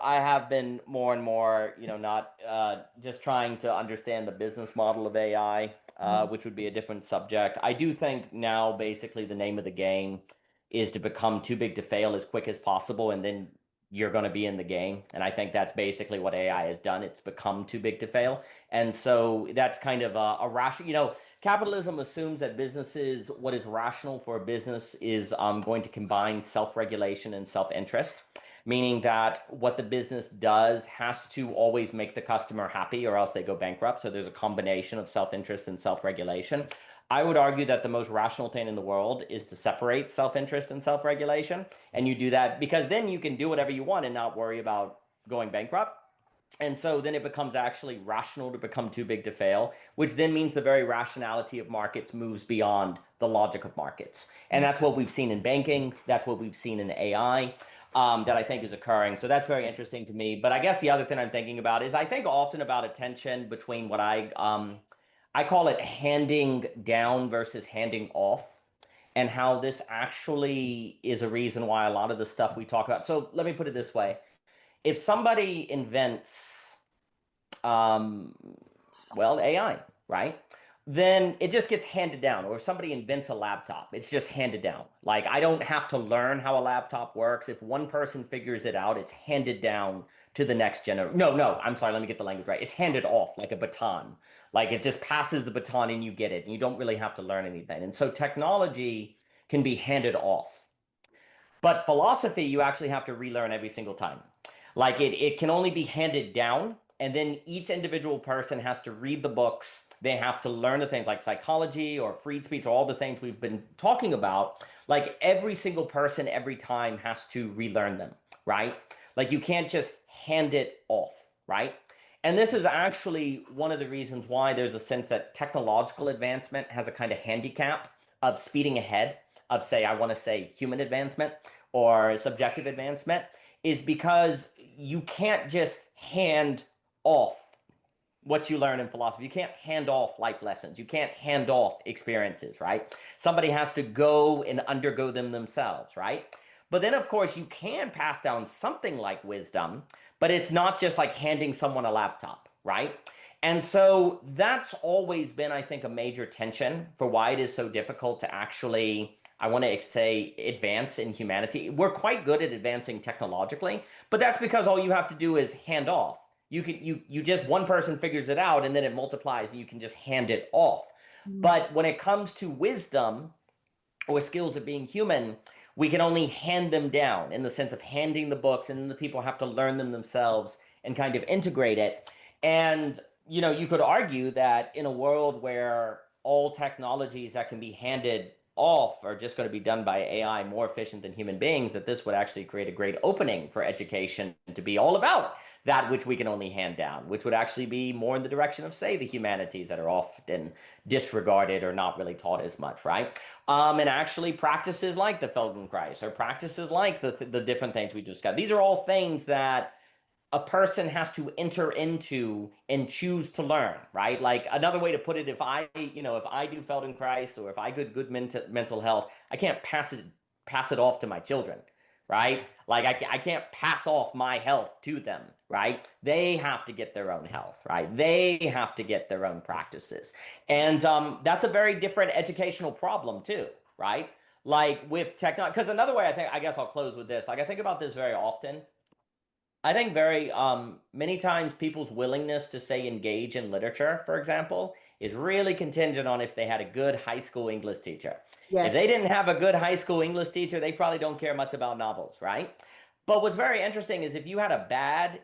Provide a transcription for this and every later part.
I have been more and more, not just trying to understand the business model of AI, which would be a different subject. I do think now basically the name of the game is to become too big to fail as quick as possible, and then you're going to be in the game. And I think that's basically what AI has done. It's become too big to fail. And so that's kind of a rational, capitalism assumes that businesses, what is rational for a business is going to combine self-regulation and self-interest, meaning that what the business does has to always make the customer happy or else they go bankrupt. So there's a combination of self-interest and self-regulation. I would argue that the most rational thing in the world is to separate self-interest and self-regulation. And you do that because then you can do whatever you want and not worry about going bankrupt. And so then it becomes actually rational to become too big to fail, which then means the very rationality of markets moves beyond the logic of markets. And that's what we've seen in banking. That's what we've seen in AI, that I think is occurring. So that's very interesting to me. But I guess the other thing I'm thinking about is I think often about a tension between what I call it handing down versus handing off, and how this actually is a reason why a lot of the stuff we talk about. So let me put it this way. If somebody invents, um, well, AI, right? Then it just gets handed down. Or if somebody invents a laptop, it's just handed down. Like I don't have to learn how a laptop works. If one person figures it out, it's handed down to the next generation. No, no, I'm sorry, let me get the language right. It's handed off like a baton. Like it just passes the baton and you get it. And you don't really have to learn anything. And so technology can be handed off. But philosophy, you actually have to relearn every single time. Like it can only be handed down, and then each individual person has to read the books. They have to learn the things like psychology or free speech or all the things we've been talking about. Like every single person, every time has to relearn them, right? Like you can't just hand it off, right? And this is actually one of the reasons why there's a sense that technological advancement has a kind of handicap of speeding ahead of, say, I want to say human advancement or subjective advancement, is because you can't just hand off what you learn in philosophy. You can't hand off life lessons. You can't hand off experiences, right? Somebody has to go and undergo them themselves, right? But then, of course, you can pass down something like wisdom, but it's not just like handing someone a laptop, right? And so that's always been, I think, a major tension for why it is so difficult to actually, I want to say, advance in humanity. We're quite good at advancing technologically, but that's because all you have to do is hand off. You just one person figures it out and then it multiplies and you can just hand it off. But when it comes to wisdom or skills of being human, we can only hand them down in the sense of handing the books, and then the people have to learn them themselves and kind of integrate it. And, you could argue that in a world where all technologies that can be handed off are just going to be done by AI more efficient than human beings, that this would actually create a great opening for education to be all about that which we can only hand down, which would actually be more in the direction of, say, the humanities that are often disregarded or not really taught as much, right? And actually practices like the Feldenkrais or practices like the different things we discussed. These are all things that a person has to enter into and choose to learn, right? Like another way to put it, if I do Feldenkrais or if I get good mental health, I can't pass it off to my children, right? Like I can't pass off my health to them, right? They have to get their own health, right? They have to get their own practices. And that's a very different educational problem too, right? Like with technology, because another way I guess I'll close with this. Like I think about this very often. I think very many times people's willingness to say engage in literature, for example, is really contingent on if they had a good high school English teacher. If Yes. they didn't have a good high school English teacher, they probably don't care much about novels, right? But what's very interesting is if you had a bad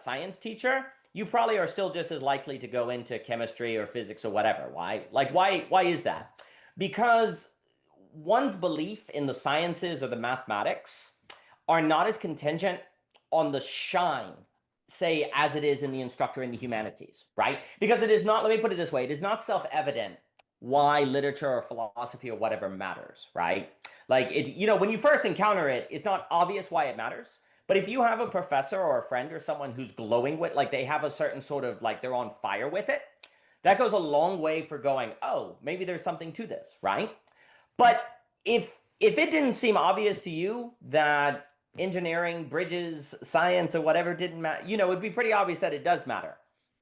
science teacher, you probably are still just as likely to go into chemistry or physics or whatever. Why? Like why is that? Because one's belief in the sciences or the mathematics are not as contingent on the shine, say, as it is in the instructor in the humanities, right? Because it is not, let me put it this way, it is not self-evident why literature or philosophy or whatever matters, right? Like when you first encounter it, it's not obvious why it matters. But if you have a professor or a friend or someone who's glowing with, like they have a certain sort of, like they're on fire with it, that goes a long way for going, oh, maybe there's something to this, right? But if it didn't seem obvious to you that engineering, bridges, science, or whatever didn't matter, it'd be pretty obvious that it does matter.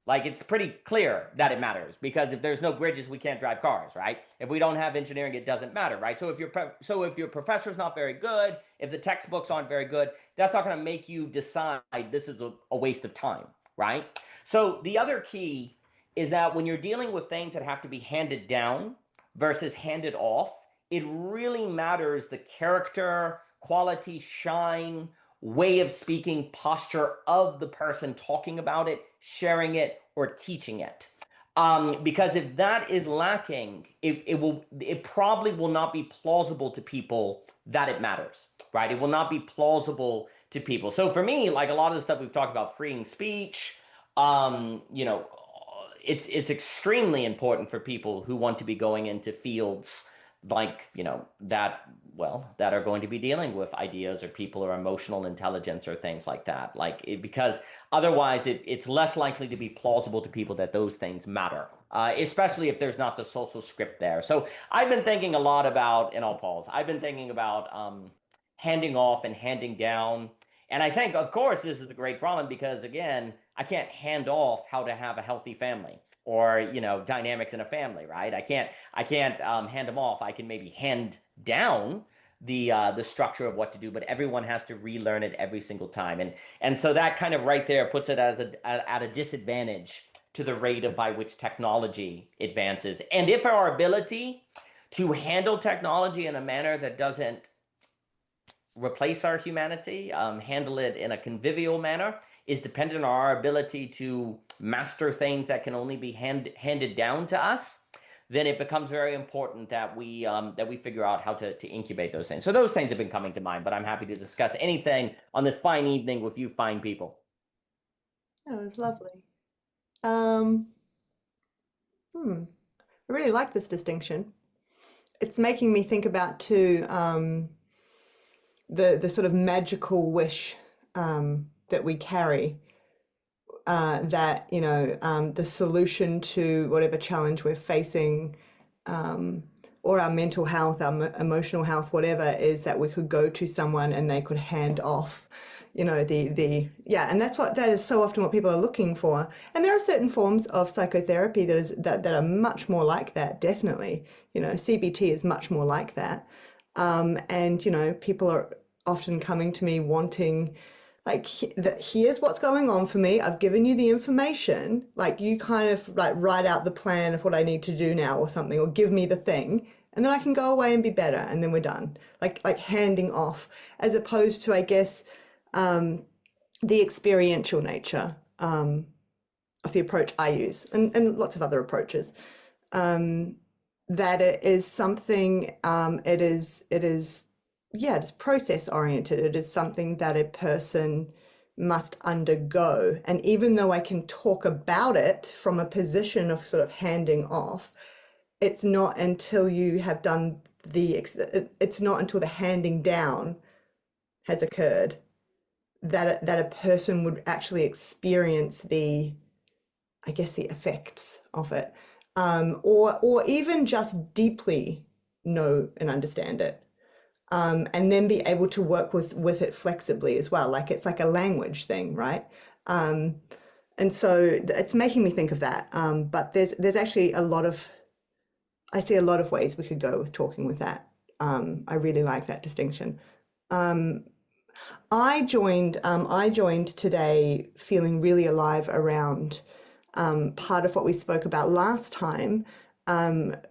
Like it's pretty clear that it matters because if there's no bridges, we can't drive cars, right? If we don't have engineering, it doesn't matter, right? So if your professor's not very good, if the textbooks aren't very good, that's not going to make you decide this is a waste of time, right? So the other key is that when you're dealing with things that have to be handed down versus handed off, it really matters the character, quality, shine, way of speaking, posture of the person talking about it, sharing it, or teaching it. Because if that is lacking, it probably will not be plausible to people that it matters, right? It will not be plausible to people. So for me, like a lot of the stuff we've talked about, freeing speech, um, you know, it's extremely important for people who want to be going into fields like that are going to be dealing with ideas or people or emotional intelligence or things like that because otherwise it's less likely to be plausible to people that those things matter, especially if there's not the social script there. So I've been thinking a lot about, and I'll pause, I've been thinking about handing off and handing down. And I think, of course, this is a great problem because, again, I can't hand off how to have a healthy family or, dynamics in a family, right? I can't hand them off. I can maybe hand down the structure of what to do, but everyone has to relearn it every single time. And so that kind of right there puts it at a disadvantage to the rate of by which technology advances. And if our ability to handle technology in a manner that doesn't replace our humanity, handle it in a convivial manner, is dependent on our ability to master things that can only be handed down to us, then it becomes very important that we figure out how to incubate those things. So those things have been coming to mind, but I'm happy to discuss anything on this fine evening with you fine people. That was lovely. Um, I really like this distinction. It's making me think about too the sort of magical wish that we carry. That the solution to whatever challenge we're facing, or our mental health, our emotional health, whatever, is that we could go to someone and they could hand off, the yeah, and that is so often what people are looking for. And there are certain forms of psychotherapy that are much more like that, definitely. CBT is much more like that. And people are often coming to me wanting, like, here's what's going on for me. I've given you the information. Like, you kind of like write out the plan of what I need to do now or something, or give me the thing, and then I can go away and be better, and then we're done. Like handing off, as opposed to, I guess, the experiential nature of the approach I use, and lots of other approaches. That it is something. It is yeah, it's process oriented. It is something that a person must undergo. And even though I can talk about it from a position of sort of handing off, it's not until you have done it's not until the handing down has occurred that a person would actually experience I guess, the effects of it, or even just deeply know and understand it, and then be able to work with it flexibly as well. Like it's like a language thing, right? Um, and so it's making me think of that. But there's actually I see a lot of ways we could go with talking with that. I really like that distinction. Um, I joined today feeling really alive around part of what we spoke about last time,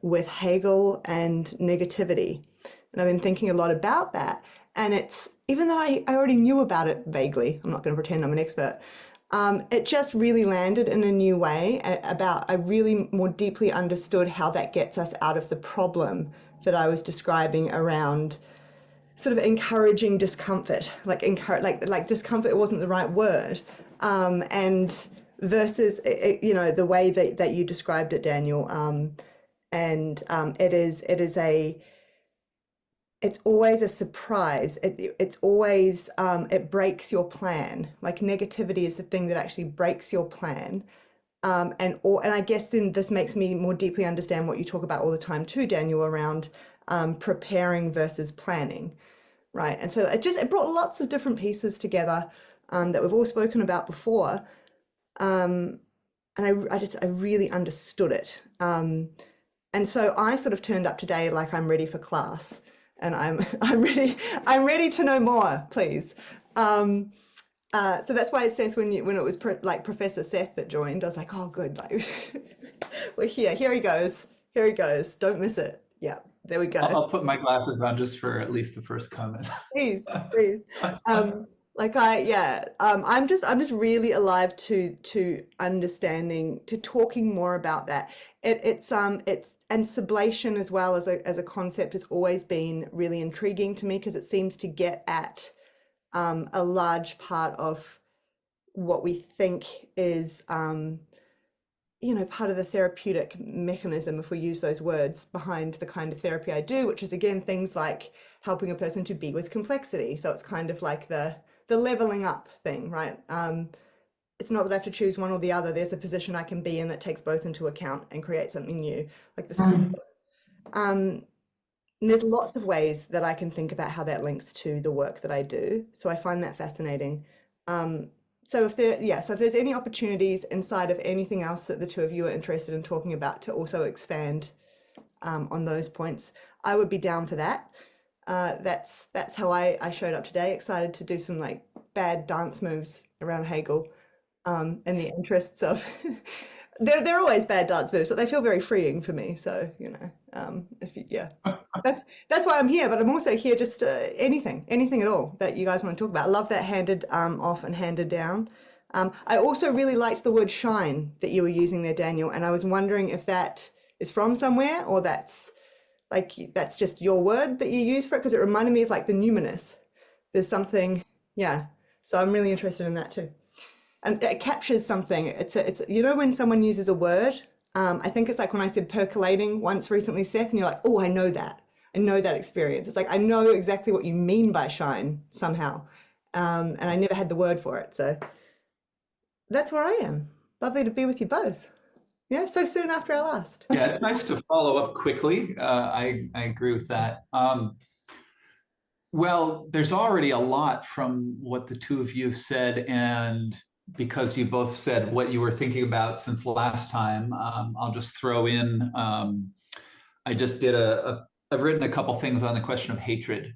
with Hegel and negativity. And I've been thinking a lot about that. And it's, even though I already knew about it vaguely, I'm not going to pretend I'm an expert, it just really landed in a new way about, I really more deeply understood how that gets us out of the problem that I was describing around sort of encouraging discomfort, like discomfort wasn't the right word, and versus the way that you described it, Daniel, and it's always a surprise. It's always it breaks your plan. Like negativity is the thing that actually breaks your plan. And I guess then this makes me more deeply understand what you talk about all the time too, Daniel, around preparing versus planning. right? And so it brought lots of different pieces together that we've all spoken about before. Um, and I really understood it. And so I sort of turned up today like I'm ready for class, and I'm ready to know more, please. Um, so that's why Seth, when it was like Professor Seth that joined, I was like, oh, good, like we're here. Here he goes. Here he goes. Don't miss it. Yeah, there we go. I'll put my glasses on just for at least the first comment. Please, please. Yeah, I'm just really alive to understanding, to talking more about that. And sublation as well as a concept has always been really intriguing to me because it seems to get at a large part of what we think is part of the therapeutic mechanism, if we use those words, behind the kind of therapy I do, which is again things like helping a person to be with complexity. So it's kind of like the leveling up thing, right? It's not that I have to choose one or the other. There's a position I can be in that takes both into account and creates something new, like this kind of. And there's lots of ways that I can think about how that links to the work that I do. So I find that fascinating. So if there's any opportunities inside of anything else that the two of you are interested in talking about to also expand on those points, I would be down for that. That's how I showed up today, excited to do some like bad dance moves around Hegel in the interests of they're always bad dance moves, but they feel very freeing for me. So that's why I'm here. But I'm also here just anything at all that you guys want to talk about. I love that handed off and handed down. I also really liked the word shine that you were using there, Daniel, and I was wondering if that is from somewhere or that's just your word that you use for it, because it reminded me of like the numinous. There's something, yeah. So I'm really interested in that too. And it captures something. It's when someone uses a word, I think it's like when I said percolating once recently, Seth, and you're like, oh, I know that. I know that experience. It's like, I know exactly what you mean by shine somehow. And I never had the word for it. So that's where I am. Lovely to be with you both. Yeah, so soon after our last. Yeah, it's nice to follow up quickly. I agree with that. Well, there's already a lot from what the two of you have said, and because you both said what you were thinking about since last time, I'll just throw in, I just did I've written a couple things on the question of hatred.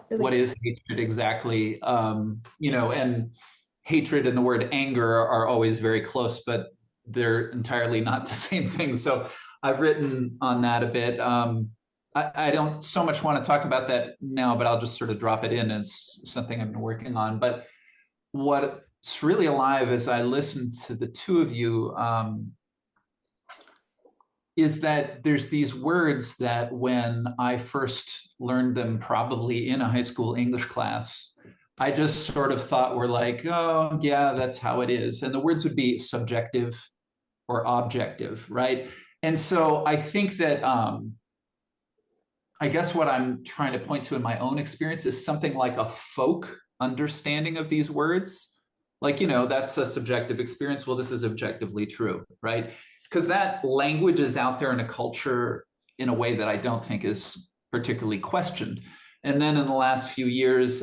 Really? What is hatred exactly? And hatred and the word anger are always very close, but they're entirely not the same thing. So I've written on that a bit. I don't so much want to talk about that now, but I'll just sort of drop it in as something I've been working on. But what's really alive as I listen to the two of you is that there's these words that when I first learned them, probably in a high school English class, I just sort of thought were like, oh, yeah, that's how it is. And the words would be subjective or objective, right? And so I think that I guess what I'm trying to point to in my own experience is something like a folk understanding of these words. Like, that's a subjective experience. Well, this is objectively true, right? Because that language is out there in a culture in a way that I don't think is particularly questioned. And then in the last few years,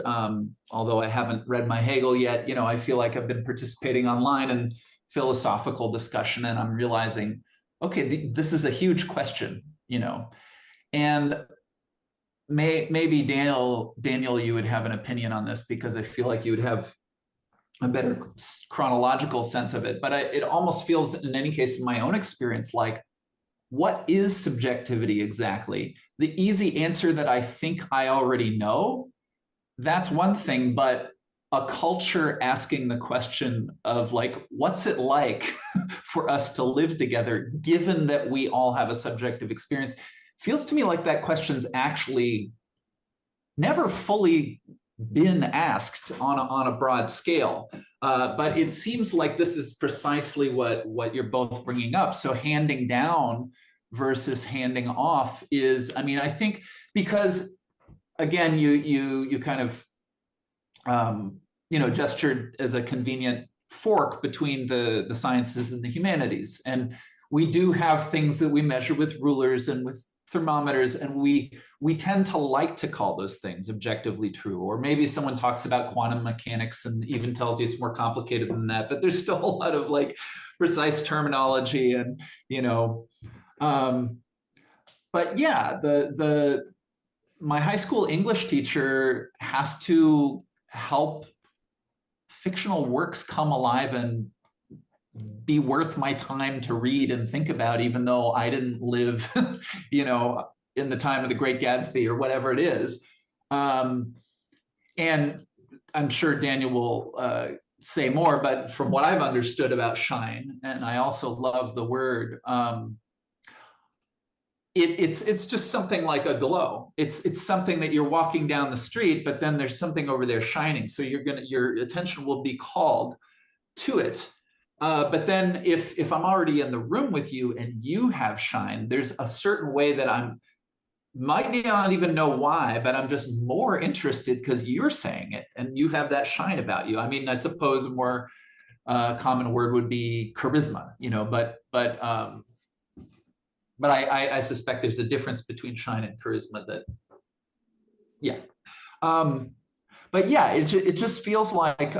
although I haven't read my Hegel yet, I feel like I've been participating online in philosophical discussion, and I'm realizing, okay, this is a huge question, and maybe Daniel, you would have an opinion on this because I feel like you would have a better chronological sense of it. But it almost feels, in any case, in my own experience, like, what is subjectivity exactly? The easy answer that I think I already know, that's one thing, but a culture asking the question of like, what's it like for us to live together, given that we all have a subjective experience, feels to me like that question's actually never fully been asked on a broad scale. But it seems like this is precisely what you're both bringing up. So handing down versus handing off is, I think, because again, you kind of, gestured as a convenient fork between the sciences and the humanities. And we do have things that we measure with rulers and with thermometers, and we tend to like to call those things objectively true. Or maybe someone talks about quantum mechanics and even tells you it's more complicated than that, but there's still a lot of like precise terminology. And but yeah, my high school English teacher has to help fictional works come alive and be worth my time to read and think about, even though I didn't live, in the time of the Great Gatsby or whatever it is. And I'm sure Daniel will say more, but from what I've understood about shine, and I also love the word, it's just something like a glow. It's something that you're walking down the street, but then there's something over there shining. So your attention will be called to it. But then if I'm already in the room with you and you have shine, there's a certain way that might not even know why, but I'm just more interested because you're saying it and you have that shine about you. I mean, I suppose a more common word would be charisma, but I suspect there's a difference between shine and charisma that, yeah. But yeah, it just feels like,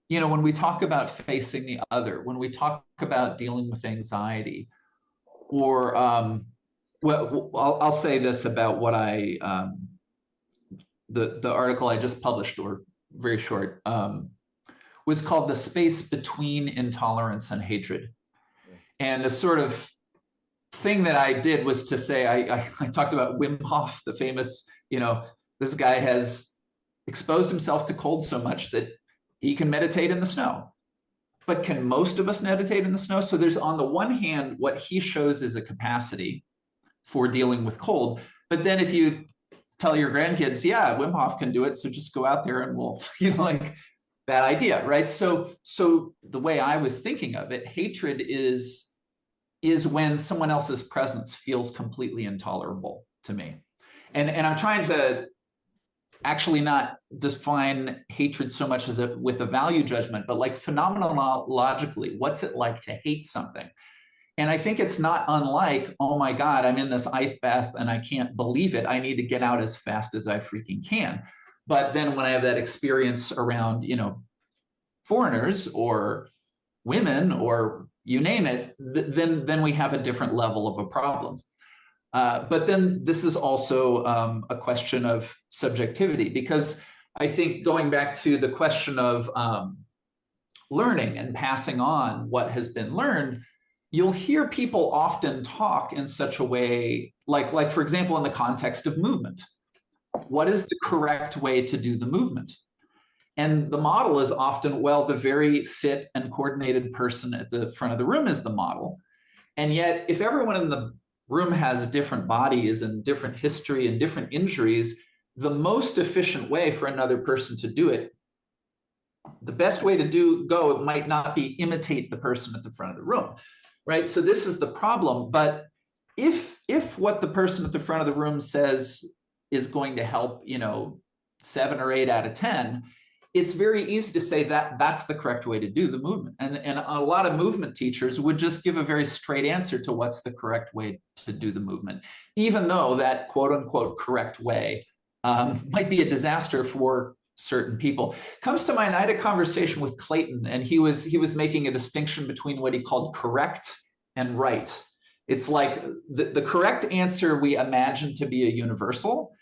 when we talk about facing the other, when we talk about dealing with anxiety, or, well, I'll say this about what the article I just published, or very short, was called The Space Between Intolerance and Hatred. And a sort of thing that I did was to say, I talked about Wim Hof, the famous, this guy has exposed himself to cold so much that he can meditate in the snow. But can most of us meditate in the snow? So there's, on the one hand, what he shows is a capacity for dealing with cold. But then if you tell your grandkids, yeah, Wim Hof can do it, so just go out there and we'll, like that idea, right? So the way I was thinking of it, hatred is when someone else's presence feels completely intolerable to me. And I'm trying to actually not define hatred so much as with a value judgment, but like phenomenologically, what's it like to hate something? And I think it's not unlike, oh my God, I'm in this ice bath and I can't believe it. I need to get out as fast as I freaking can. But then when I have that experience around, foreigners or women or you name it, then we have a different level of a problem. But then this is also a question of subjectivity, because I think going back to the question of learning and passing on what has been learned, you'll hear people often talk in such a way, like for example, in the context of movement. What is the correct way to do the movement? And the model is often, well, the very fit and coordinated person at the front of the room is the model. And yet, if everyone in the room has different bodies and different history and different injuries, the most efficient way for another person to do it, the best way to go, it might not be imitate the person at the front of the room, right? So this is the problem. But if what the person at the front of the room says is going to help, 7 or 8 out of 10, it's very easy to say that that's the correct way to do the movement. And a lot of movement teachers would just give a very straight answer to what's the correct way to do the movement, even though that quote unquote correct way might be a disaster for certain people. Comes to mind, I had a conversation with Clayton, and he was making a distinction between what he called correct and right. It's like the correct answer we imagine to be a universal,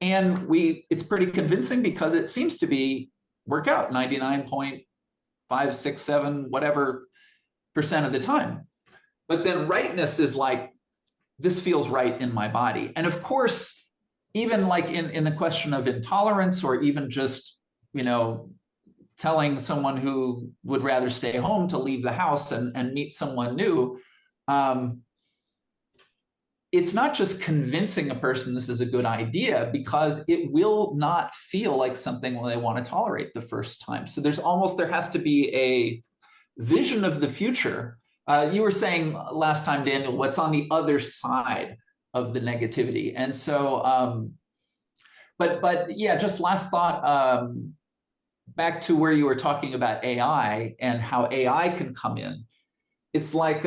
and it's pretty convincing because it seems to be work out 99.5, 6, 7, whatever % of the time. But then rightness is like, this feels right in my body. And of course, even like in the question of intolerance, or even just, telling someone who would rather stay home to leave the house and meet someone new, it's not just convincing a person this is a good idea, because it will not feel like something they want to tolerate the first time. So there has to be a vision of the future. You were saying last time, Daniel, what's on the other side of the negativity. And so, but yeah, just last thought, back to where you were talking about AI and how AI can come in. It's like,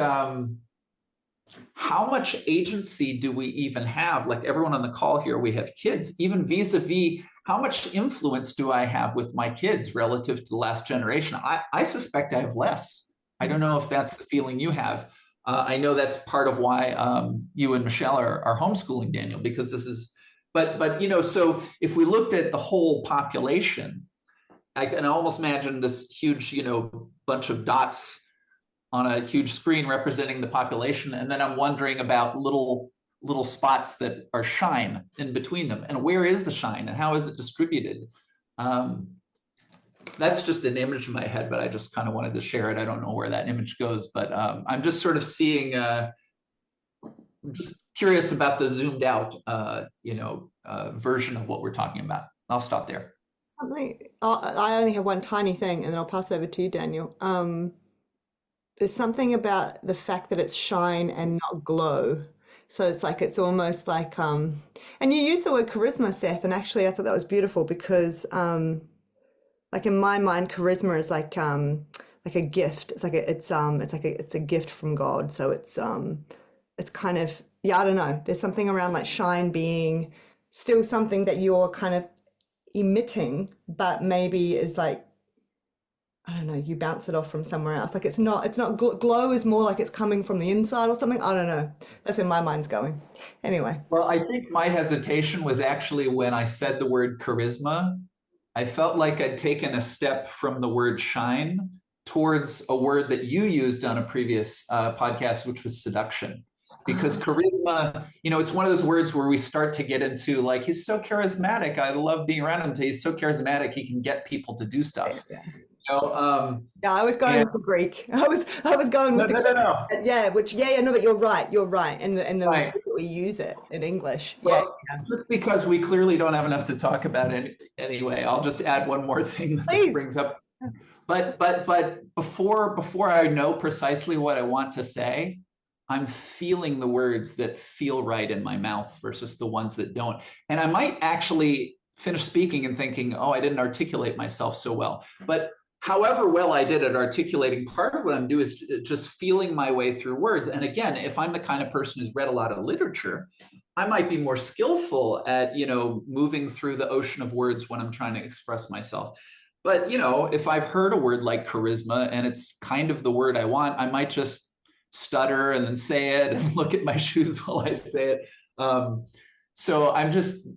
how much agency do we even have? Like everyone on the call here, we have kids, even vis-a-vis how much influence do I have with my kids relative to the last generation? I suspect I have less. I don't know if that's the feeling you have. I know that's part of why you and Michelle are homeschooling Daniel, because this is, but you know, so if we looked at the whole population, I can almost imagine this huge, you know, bunch of dots on a huge screen representing the population, and then I'm wondering about little spots that are shine in between them, and where is the shine and how is it distributed? Um, that's just an image in my head, but I just kind of wanted to share it. I don't know where that image goes, but I'm just sort of seeing, I'm just curious about the zoomed out, version of what we're talking about. I'll stop there. Something, I only have one tiny thing, and then I'll pass it over to you, Daniel. There's something about the fact that it's shine and not glow. So it's like it's almost like and you use the word charisma, Seth, and actually I thought that was beautiful because like in my mind, charisma is like a gift. It's like it's a gift from God. So it's kind of, yeah, I don't know. There's something around like shine being still something that you're kind of emitting, but maybe is like, I don't know, you bounce it off from somewhere else. Like it's not glow is more like it's coming from the inside or something. I don't know. That's where my mind's going. Anyway. Well, I think my hesitation was actually when I said the word charisma. I felt like I'd taken a step from the word shine towards a word that you used on a previous podcast, which was seduction. Because charisma, you know, it's one of those words where we start to get into like, he's so charismatic. I love being around him. He's so charismatic. He can get people to do stuff. Yeah. You know, Yeah, I was going with the Greek. I was going with the Greek. no. Yeah, no, but you're right. You're right. And the way Right. that we use it in English. Yeah. Well, just because we clearly don't have enough to talk about it anyway, I'll just add one more thing that this Please. brings up. But before I know precisely what I want to say, I'm feeling the words that feel right in my mouth versus the ones that don't. And I might actually finish speaking and thinking, oh, I didn't articulate myself so well. But however well I did at articulating, part of what I'm doing is just feeling my way through words. And again, if I'm the kind of person who's read a lot of literature, I might be more skillful at, you know, moving through the ocean of words when I'm trying to express myself. But, you know, if I've heard a word like charisma and it's kind of the word I want, I might just stutter and then say it and look at my shoes while I say it. So I'm just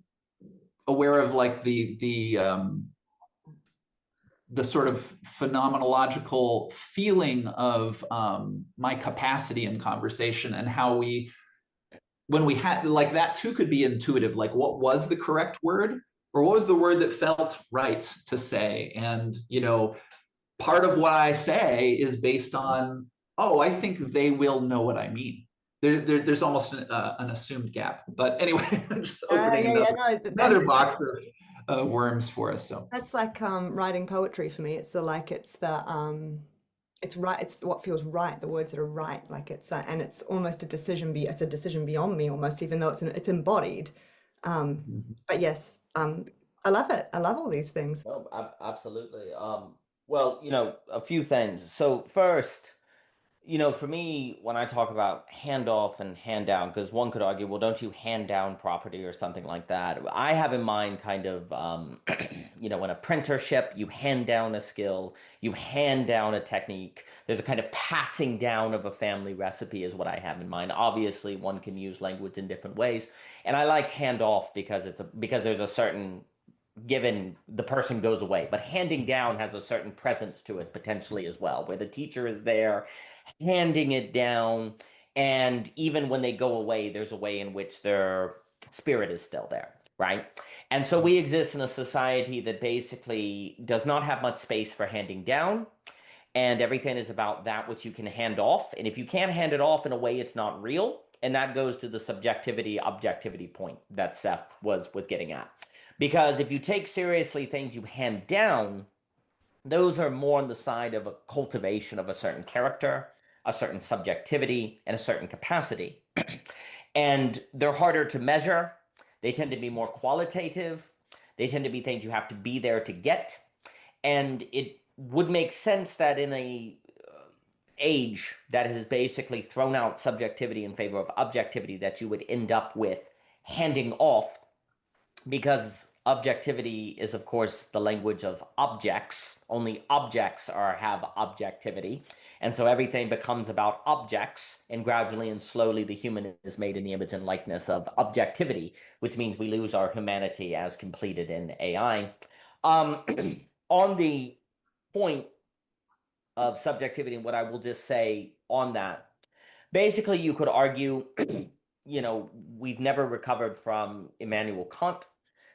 aware of like the sort of phenomenological feeling of my capacity in conversation and how when we had like that too could be intuitive, like what was the correct word or what was the word that felt right to say. And, you know, part of what I say is based on, oh, I think they will know what I mean. There's almost an assumed gap. But anyway, I'm just opening another box of worms for us. So That's like writing poetry for me. It's it's what feels right, the words that are right. Like and it's almost it's a decision beyond me almost, even though it's embodied. But yes, I love it. I love all these things. Oh, absolutely. Well, you know, a few things. So first, you know, for me, when I talk about handoff and hand down, because one could argue, well, don't you hand down property or something like that? I have in mind kind of, you know, in apprenticeship, you hand down a skill, you hand down a technique. There's a kind of passing down of a family recipe is what I have in mind. Obviously, one can use language in different ways, and I like hand off because because there's a certain given the person goes away, but handing down has a certain presence to it potentially as well, where the teacher is there handing it down, and even when they go away, there's a way in which their spirit is still there, right? And so we exist in a society that basically does not have much space for handing down, and everything is about that which you can hand off. And if you can't hand it off in a way, it's not real. And that goes to the subjectivity objectivity point that Seth was getting at. Because if you take seriously things you hand down, those are more on the side of a cultivation of a certain character, a certain subjectivity, and a certain capacity. And they're harder to measure. They tend to be more qualitative. They tend to be things you have to be there to get. And it would make sense that in a age that has basically thrown out subjectivity in favor of objectivity that you would end up with handing off, because objectivity is, of course, the language of objects. Only objects have objectivity. And so everything becomes about objects, and gradually and slowly the human is made in the image and likeness of objectivity, which means we lose our humanity as completed in AI. On the point of subjectivity, and what I will just say on that, basically you could argue, we've never recovered from Immanuel Kant,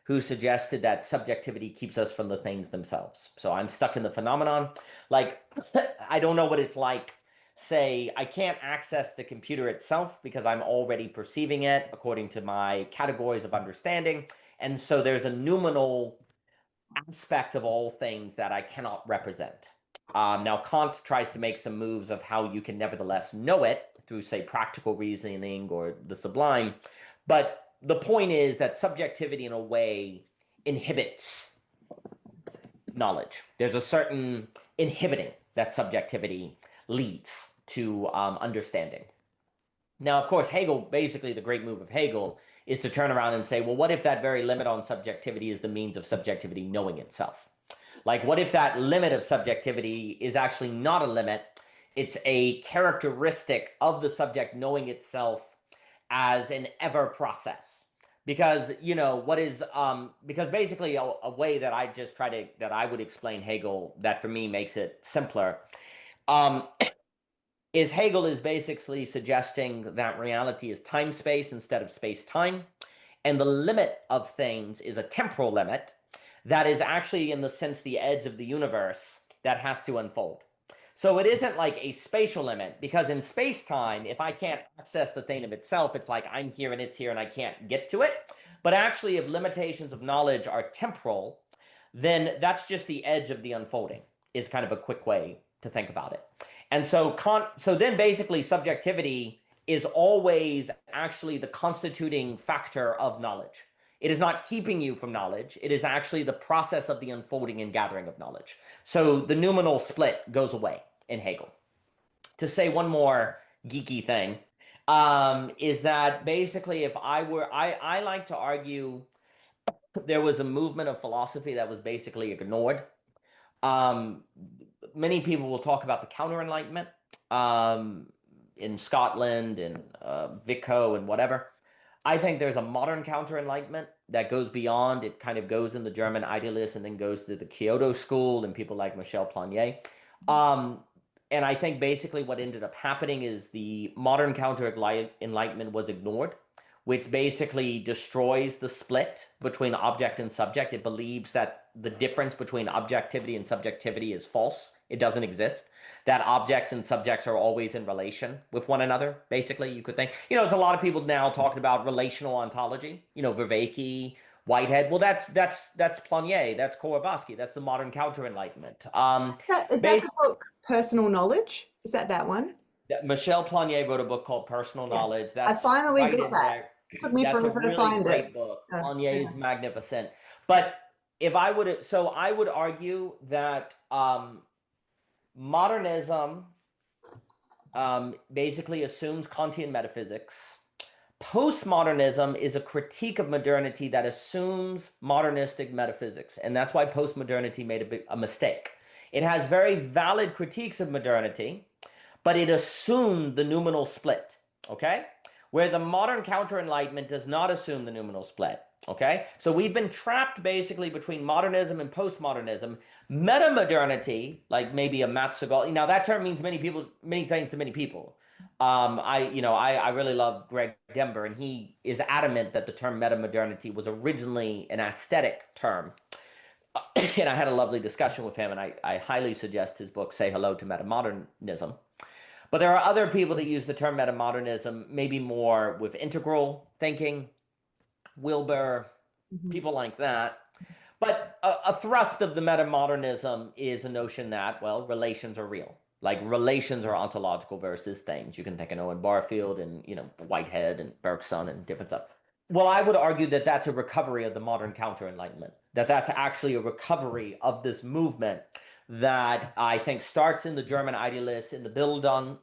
who suggested that subjectivity keeps us from the things themselves. So I'm stuck in the phenomenon. Like, I don't know what it's like. Say, I can't access the computer itself because I'm already perceiving it according to my categories of understanding. And so there's a noumenal aspect of all things that I cannot represent. Now, Kant tries to make some moves of how you can nevertheless know it through, say, practical reasoning or the sublime. But the point is that subjectivity, in a way, inhibits knowledge. There's a certain inhibiting that subjectivity leads to understanding. Now, of course, Hegel, basically the great move of Hegel is to turn around and say, well, what if that very limit on subjectivity is the means of subjectivity knowing itself? Like, what if that limit of subjectivity is actually not a limit? It's a characteristic of the subject knowing itself as an ever process. Because, because basically a way that I would explain Hegel that for me makes it simpler, is Hegel is basically suggesting that reality is time-space instead of space-time. And the limit of things is a temporal limit that is actually, in the sense, the edge of the universe that has to unfold. So it isn't like a spatial limit, because in space-time, if I can't access the thing of itself, it's like I'm here and it's here and I can't get to it. But actually, if limitations of knowledge are temporal, then that's just the edge of the unfolding, is kind of a quick way to think about it. And so then basically subjectivity is always actually the constituting factor of knowledge. It is not keeping you from knowledge. It is actually the process of the unfolding and gathering of knowledge. So the noumenal split goes away in Hegel. To say one more geeky thing, is that basically I like to argue there was a movement of philosophy that was basically ignored. Um, Many people will talk about the counter Enlightenment in Scotland and Vico and whatever. I think there's a modern counter Enlightenment that goes beyond. It kind of goes in the German idealists and then goes to the Kyoto school and people like Michel Planier. And I think basically what ended up happening is the modern counter Enlightenment was ignored, which basically destroys the split between object and subject. It believes that the difference between objectivity and subjectivity is false. It doesn't exist. That objects and subjects are always in relation with one another. Basically, you could think, there's a lot of people now talking about relational ontology, Vervaeke, Whitehead. Well, that's Planier, that's Kowarski, that's the modern counter Enlightenment. Is that the book Personal Knowledge? Is that one? Michel Planier wrote a book called Personal Yes. Knowledge. I finally right got in that. there. It took me That's a forever to really find great it. book. Oh, Planier yeah. is magnificent. But if I would, so I would argue that modernism basically assumes Kantian metaphysics. Postmodernism is a critique of modernity that assumes modernistic metaphysics, and that's why postmodernity made a mistake. It has very valid critiques of modernity, but it assumed the noumenal split, okay? Where the modern counter-enlightenment does not assume the noumenal split, okay? So we've been trapped basically between modernism and postmodernism. Meta-modernity, like maybe a Matsugal, now that term means many things to many people. I really love Greg Dember, and he is adamant that the term meta-modernity was originally an aesthetic term. And I had a lovely discussion with him, and I highly suggest his book, Say Hello to Metamodernism. But there are other people that use the term metamodernism, maybe more with integral thinking, Wilbur, people like that. But a thrust of the metamodernism is a notion that, well, relations are real. Like relations are ontological versus things. You can think of Owen Barfield and, Whitehead and Bergson and different stuff. Well, I would argue that that's a recovery of the modern counter-enlightenment, that that's actually a recovery of this movement that I think starts in the German idealists, in the Bildung,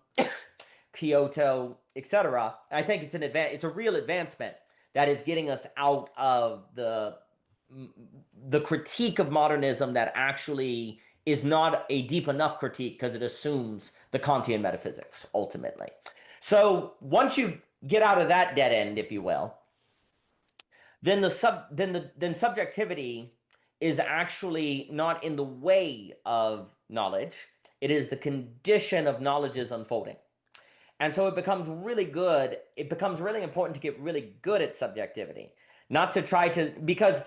Kyoto, etc. I think it's a real advancement that is getting us out of the critique of modernism that actually is not a deep enough critique because it assumes the Kantian metaphysics ultimately. So once you get out of that dead end, if you will, then then subjectivity is actually not in the way of knowledge. It is the condition of knowledge's unfolding. And so it becomes really good. It becomes really important to get really good at subjectivity, not to try to, because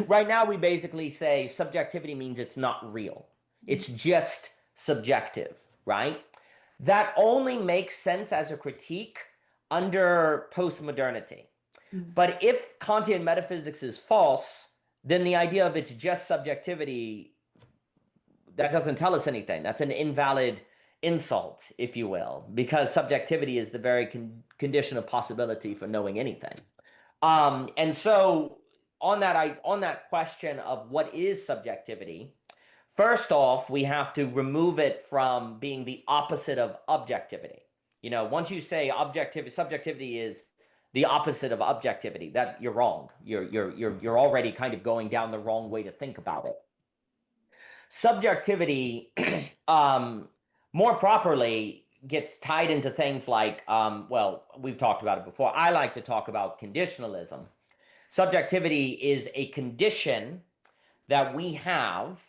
right now we basically say subjectivity means it's not real. It's just subjective, right? That only makes sense as a critique under postmodernity. But if Kantian metaphysics is false, then the idea of it's just subjectivity, that doesn't tell us anything. That's an invalid insult, if you will, because subjectivity is the very condition of possibility for knowing anything. And so on that question of what is subjectivity, first off, we have to remove it from being the opposite of objectivity. Once you say subjectivity is the opposite of objectivity, that you're wrong. You're already kind of going down the wrong way to think about it. Subjectivity, more properly, gets tied into things like, well, we've talked about it before. I like to talk about conditionalism. Subjectivity is a condition that we have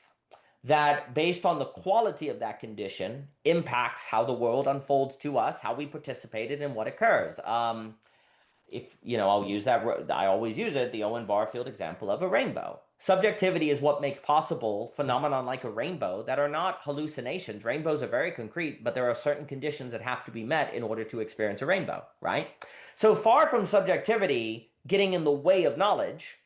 that, based on the quality of that condition, impacts how the world unfolds to us, how we participate in, and what occurs. I'll use that. I always use it, the Owen Barfield example of a rainbow. Subjectivity is what makes possible phenomenon like a rainbow that are not hallucinations. Rainbows are very concrete, but there are certain conditions that have to be met in order to experience a rainbow, right? So far from subjectivity getting in the way of knowledge,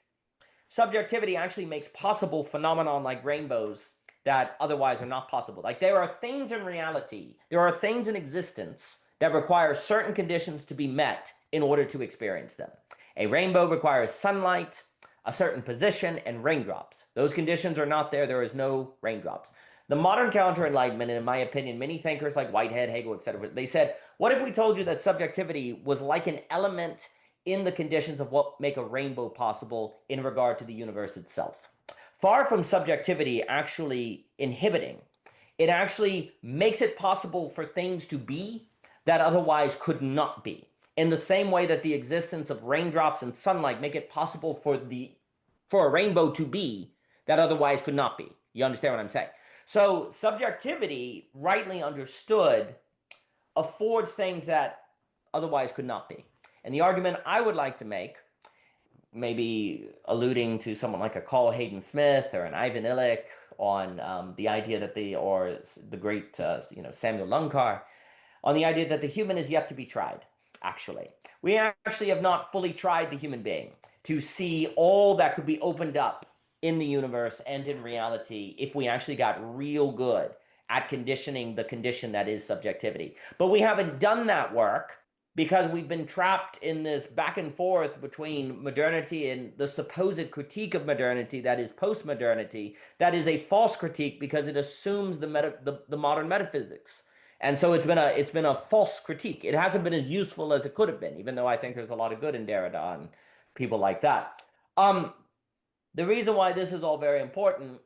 subjectivity actually makes possible phenomenon like rainbows that otherwise are not possible. Like, there are things in reality, there are things in existence that require certain conditions to be met in order to experience them. A rainbow requires sunlight, a certain position, and raindrops. Those conditions are not there. There is no raindrops. The modern counter-enlightenment, and in my opinion, many thinkers like Whitehead, Hegel, etc., they said, what if we told you that subjectivity was like an element in the conditions of what make a rainbow possible in regard to the universe itself? Far from subjectivity actually inhibiting, it actually makes it possible for things to be that otherwise could not be. In the same way that the existence of raindrops and sunlight make it possible for a rainbow to be that otherwise could not be. You understand what I'm saying? So subjectivity, rightly understood, affords things that otherwise could not be. And the argument I would like to make, maybe alluding to someone like a Carl Hayden Smith or an Ivan Illich on the idea that or the great Samuel Lunkar, on the idea that the human is yet to be tried. Actually, we actually have not fully tried the human being to see all that could be opened up in the universe and in reality if we actually got real good at conditioning the condition that is subjectivity. But we haven't done that work because we've been trapped in this back and forth between modernity and the supposed critique of modernity that is postmodernity, that is a false critique because it assumes the modern metaphysics. And so it's been a false critique. It hasn't been as useful as it could have been, even though I think there's a lot of good in Derrida and people like that. The reason why this is all very important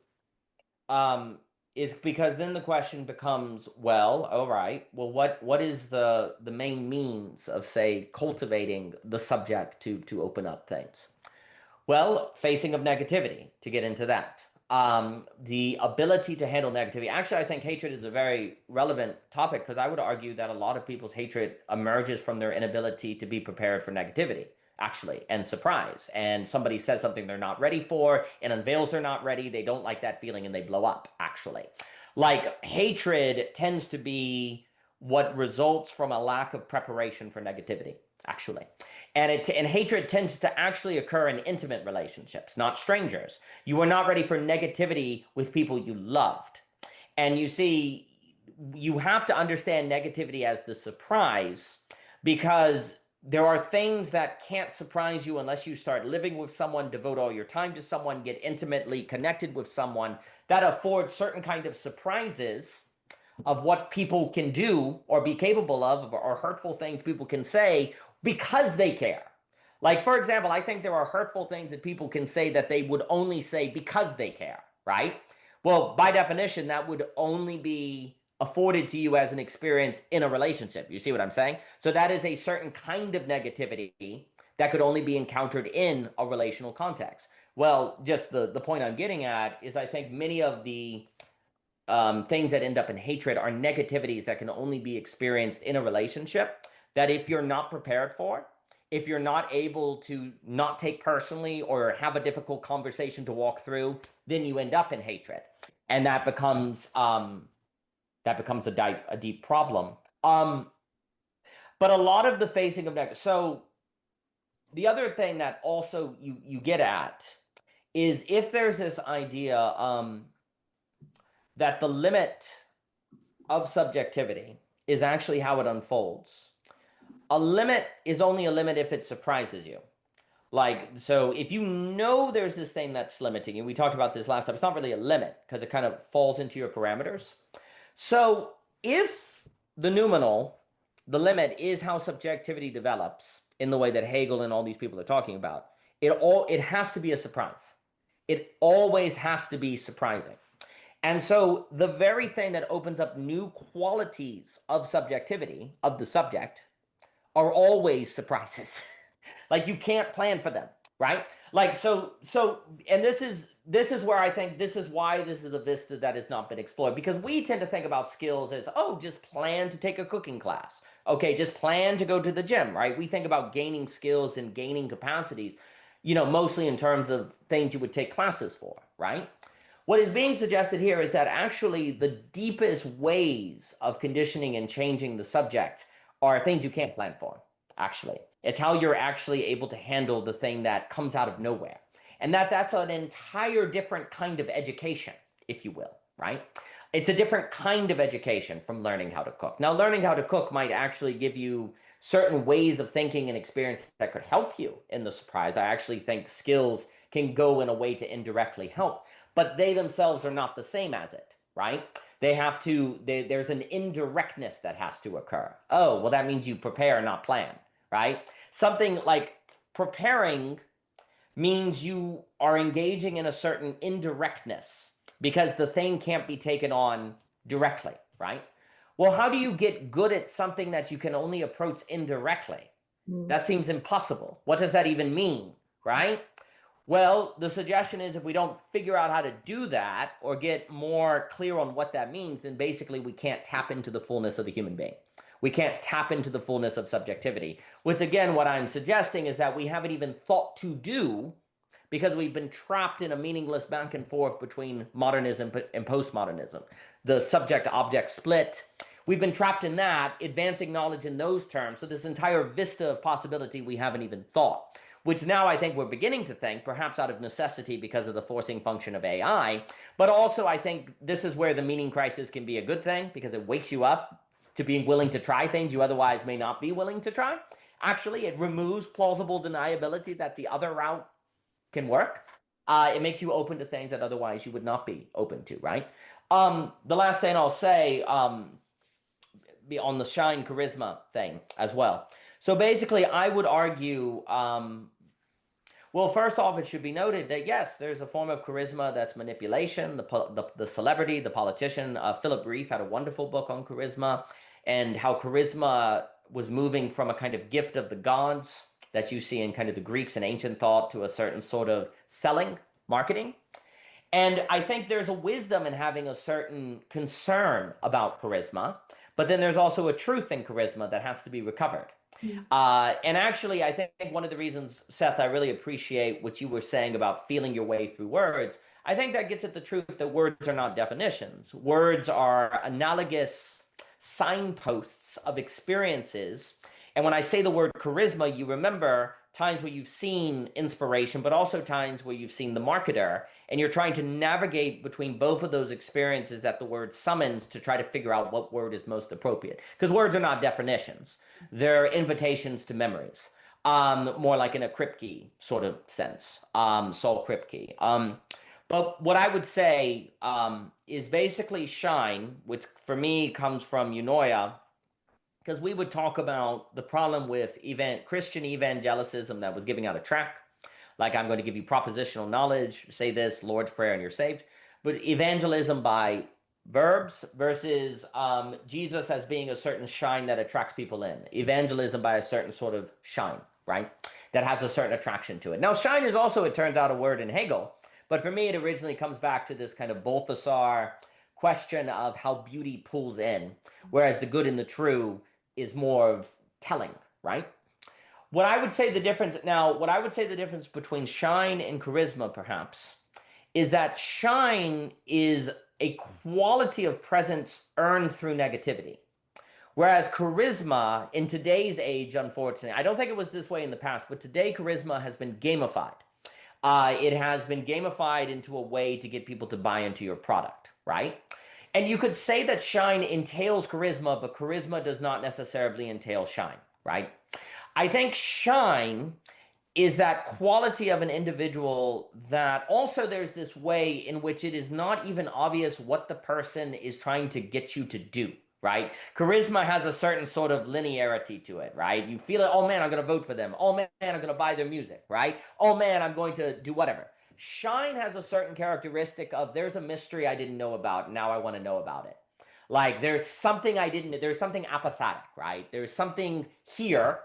is because then the question becomes, well, all right, well, what is the main means of, say, cultivating the subject to open up things? Well, facing of negativity, to get into that. The ability to handle negativity. Actually, I think hatred is a very relevant topic because I would argue that a lot of people's hatred emerges from their inability to be prepared for negativity, actually, and surprise. And somebody says something they're not ready for and unveils they're not ready. They don't like that feeling and they blow up, actually. Like, hatred tends to be what results from a lack of preparation for negativity, actually. And hatred tends to actually occur in intimate relationships, not strangers. You were not ready for negativity with people you loved. And you see, you have to understand negativity as the surprise, because there are things that can't surprise you unless you start living with someone, devote all your time to someone, get intimately connected with someone, that afford certain kind of surprises of what people can do or be capable of, or hurtful things people can say because they care. Like, for example, I think there are hurtful things that people can say that they would only say because they care, right? Well, by definition, that would only be afforded to you as an experience in a relationship. You see what I'm saying? So that is a certain kind of negativity that could only be encountered in a relational context. Well, just the point I'm getting at is I think many of the things that end up in hatred are negativities that can only be experienced in a relationship, that if you're not prepared for, if you're not able to not take personally or have a difficult conversation to walk through, then you end up in hatred. And that becomes a deep problem. But a lot of the facing of negative. So the other thing that also you get at is if there's this idea that the limit of subjectivity is actually how it unfolds. A limit is only a limit if it surprises you. Like, so if you know there's this thing that's limiting you, we talked about this last time, it's not really a limit because it kind of falls into your parameters. So if the noumenal, the limit, is how subjectivity develops in the way that Hegel and all these people are talking about, it has to be a surprise. It always has to be surprising. And so the very thing that opens up new qualities of subjectivity, of the subject, are always surprises. Like you can't plan for them, right? Like and this is where I think this is why this is a vista that has not been explored, because we tend to think about skills as, oh, just plan to take a cooking class. Okay, just plan to go to the gym, right? We think about gaining skills and gaining capacities, mostly in terms of things you would take classes for, right? What is being suggested here is that actually the deepest ways of conditioning and changing the subject are things you can't plan for, actually. It's how you're actually able to handle the thing that comes out of nowhere. And that's an entire different kind of education, if you will, right? It's a different kind of education from learning how to cook. Now, learning how to cook might actually give you certain ways of thinking and experience that could help you in the surprise. I actually think skills can go in a way to indirectly help, but they themselves are not the same as it, right? There's an indirectness that has to occur. Oh, well, that means you prepare, not plan, right? Something like preparing means you are engaging in a certain indirectness because the thing can't be taken on directly, right? Well, how do you get good at something that you can only approach indirectly? That seems impossible. What does that even mean, right? Well, the suggestion is if we don't figure out how to do that or get more clear on what that means, then basically we can't tap into the fullness of the human being. We can't tap into the fullness of subjectivity, which again, what I'm suggesting is that we haven't even thought to do because we've been trapped in a meaningless back and forth between modernism and postmodernism. The subject-object split, we've been trapped in that, advancing knowledge in those terms. So this entire vista of possibility we haven't even thought, which now I think we're beginning to think, perhaps out of necessity because of the forcing function of AI. But also I think this is where the meaning crisis can be a good thing because it wakes you up to being willing to try things you otherwise may not be willing to try. Actually, it removes plausible deniability that the other route can work. It makes you open to things that otherwise you would not be open to, right? The last thing I'll say on the shine charisma thing as well. So basically, I would argue, well, first off, it should be noted that yes, there's a form of charisma that's manipulation. The celebrity, the politician, Philip Reef had a wonderful book on charisma and how charisma was moving from a kind of gift of the gods that you see in kind of the Greeks and ancient thought to a certain sort of selling, marketing. And I think there's a wisdom in having a certain concern about charisma, but then there's also a truth in charisma that has to be recovered. And actually, I think one of the reasons, Seth, I really appreciate what you were saying about feeling your way through words. I think that gets at the truth that words are not definitions. Words are analogous signposts of experiences And when I say the word charisma, you remember times where you've seen inspiration, but also times where you've seen the marketer, and you're trying to navigate between both of those experiences that the word summons to try to figure out what word is most appropriate. Because words are not definitions, they're invitations to memories. More like in a Kripke sort of sense, Saul Kripke. But what I would say is basically shine, which for me comes from Eunoia, because we would talk about the problem with Christian evangelicism that was giving out a tract, like I'm going to give you propositional knowledge, say this, Lord's Prayer, and you're saved. But evangelism by verbs versus Jesus as being a certain shine that attracts people in. Evangelism by a certain sort of shine, right? That has a certain attraction to it. Now, shine is also, it turns out, a word in Hegel, but for me, it originally comes back to this kind of Balthasar question of how beauty pulls in, whereas the good and the true is more of telling, right? What I would say the difference now, what I would say the difference between shine and charisma, perhaps, is that shine is a quality of presence earned through negativity. Whereas charisma, in today's age, unfortunately, I don't think it was this way in the past, but today charisma has been gamified. It has been gamified into a way to get people to buy into your product, right? And you could say that shine entails charisma, but charisma does not necessarily entail shine, right? I think shine is that quality of an individual that also there's this way in which it is not even obvious what the person is trying to get you to do, right? Charisma has a certain sort of linearity to it, right? You feel it, oh man, I'm going to vote for them. Oh man, I'm going to buy their music, right? Oh man, I'm going to do whatever. Shine has a certain characteristic of there's a mystery I didn't know about, now I want to know about it. Like there's something there's something apophatic, right? There's something here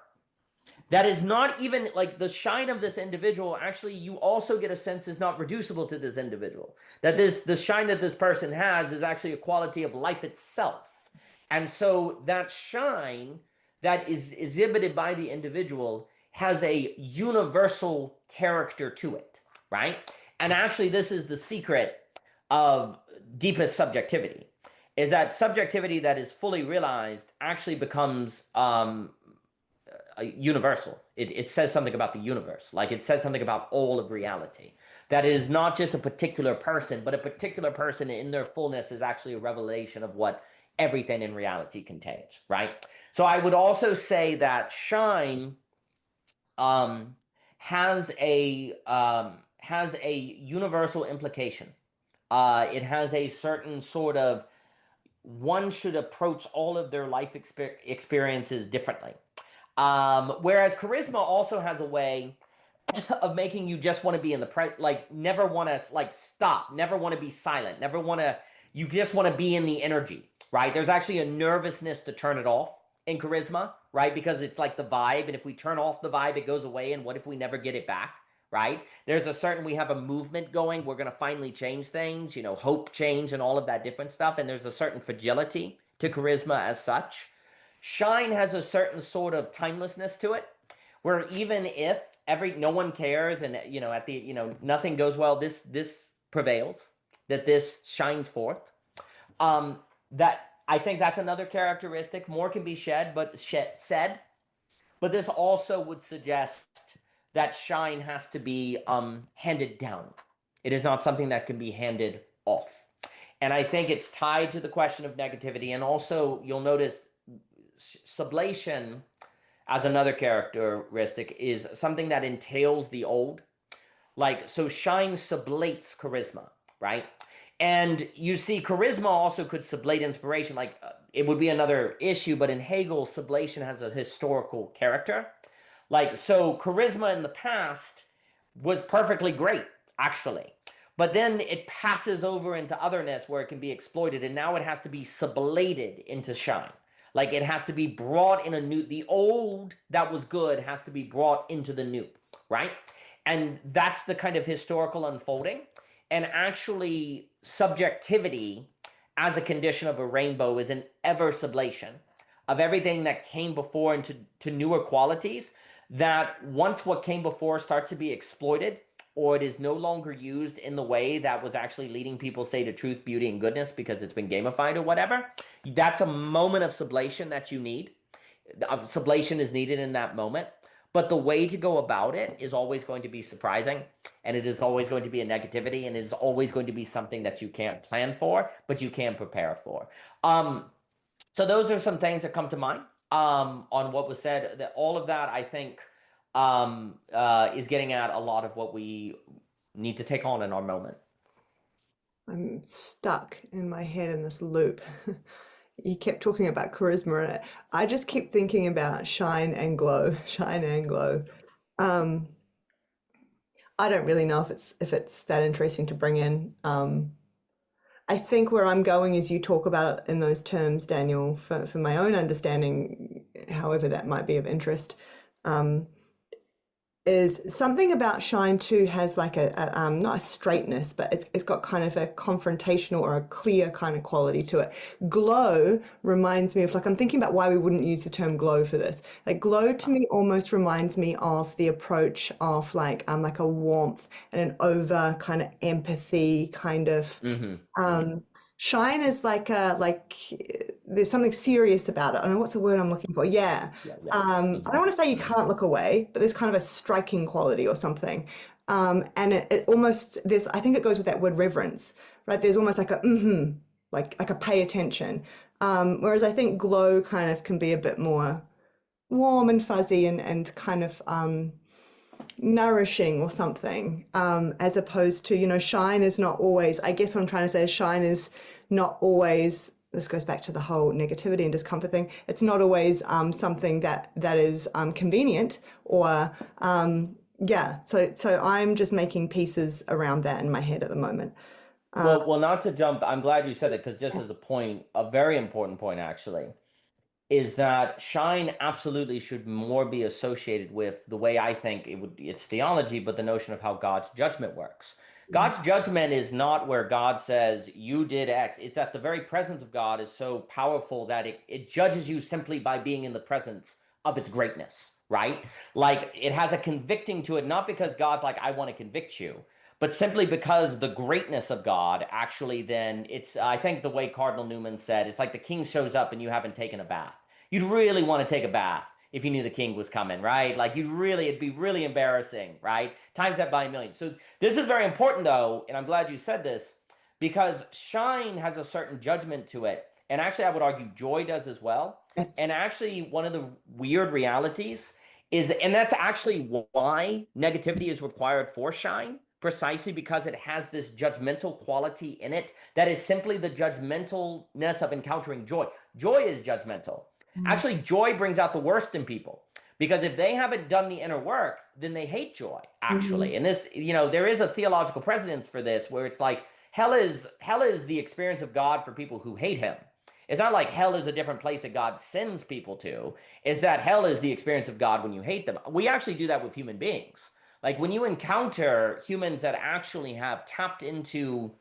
that is not even like the shine of this individual. Actually, you also get a sense is not reducible to this individual. That the shine that this person has is actually a quality of life itself. And so that shine that is exhibited by the individual has a universal character to it, right? And actually, this is the secret of deepest subjectivity, is that subjectivity that is fully realized actually becomes universal. It says something about the universe, like it says something about all of reality. That is not just a particular person, but a particular person in their fullness is actually a revelation of what everything in reality contains, right? So I would also say that shine has a universal implication. It has a certain sort of one should approach all of their life experiences differently. Whereas charisma also has a way of making you just want to be in the like never want to like stop, never want to be silent, never want to. You just want to be in the energy, right? There's actually a nervousness to turn it off in charisma, right? Because it's like the vibe, and if we turn off the vibe, it goes away. And what if we never get it back? Right? There's a certain, we have a movement going. We're going to finally change things, hope change and all of that different stuff. And there's a certain fragility to charisma as such. Shine has a certain sort of timelessness to it, where even if no one cares and at the nothing goes well, this prevails, that this shines forth. That I think that's another characteristic. More can be said, but this also would suggest that shine has to be handed down. It is not something that can be handed off. And I think it's tied to the question of negativity. And also, you'll notice sublation as another characteristic is something that entails the old. Like, so shine sublates charisma, right? And you see, charisma also could sublate inspiration. Like, it would be another issue, but in Hegel, sublation has a historical character. Like, so charisma in the past was perfectly great, actually. But then it passes over into otherness where it can be exploited, and now it has to be sublated into shine. Like, it has to be brought in the old that was good has to be brought into the new, right? And that's the kind of historical unfolding. And actually, subjectivity as a condition of a rainbow is an ever sublation of everything that came before into newer qualities, that once what came before starts to be exploited, or it is no longer used in the way that was actually leading people, say, to truth, beauty, and goodness because it's been gamified or whatever, that's a moment of sublation that you need. sublation is needed in that moment. But the way to go about it is always going to be surprising, and it is always going to be a negativity, and it is always going to be something that you can't plan for, but you can prepare for. So those are some things that come to mind on what was said. That all of that, I think, is getting at a lot of what we need to take on in our moment. I'm stuck in my head in this loop. You kept talking about charisma, and I just keep thinking about shine and glow, shine and glow. Um, I don't really know if it's that interesting to bring in. I think where I'm going is you talk about it in those terms, Daniel, for my own understanding, however that might be of interest. Um, is something about shine too has like a not a straightness, but it's got kind of a confrontational or a clear kind of quality to it. Glow reminds me of, like, I'm thinking about why we wouldn't use the term glow for this. Like, glow to me almost reminds me of the approach of like a warmth and an over kind of empathy kind of. Shine is like there's something serious about it. I don't know what's the word I'm looking for. Yeah. Yeah, I don't want to say you can't look away, but there's kind of a striking quality or something. And it almost there's I think it goes with that word reverence, right? There's almost like a like a pay attention. Whereas I think glow kind of can be a bit more warm and fuzzy and kind of nourishing or something, as opposed to, shine is not always, I guess what I'm trying to say is shine is not always, this goes back to the whole negativity and discomfort thing. It's not always something that is convenient or yeah. So I'm just making pieces around that in my head at the moment. Well, not to jump. I'm glad you said it because just as a point, a very important point actually, is that shine absolutely should more be associated with the way I think it's theology, but the notion of how God's judgment works. God's judgment is not where God says you did X. It's that the very presence of God is so powerful that it judges you simply by being in the presence of its greatness, right? Like it has a convicting to it, not because God's like, I want to convict you, but simply because the greatness of God actually then I think the way Cardinal Newman said, it's like the king shows up and you haven't taken a bath. You'd really want to take a bath if you knew the king was coming, right? Like it'd be really embarrassing, right? Times that by a million. So this is very important though, and I'm glad you said this, because shine has a certain judgment to it. And actually, I would argue joy does as well. Yes. And actually, one of the weird realities and that's actually why negativity is required for shine, precisely because it has this judgmental quality in it that is simply the judgmentalness of encountering joy. Joy is judgmental. Actually, joy brings out the worst in people because if they haven't done the inner work, then they hate joy, actually. And this, there is a theological precedence for this where it's like hell is the experience of God for people who hate him. It's not like hell is a different place that God sends people to. It's that hell is the experience of God when you hate them. We actually do that with human beings. Like when you encounter humans that actually have tapped into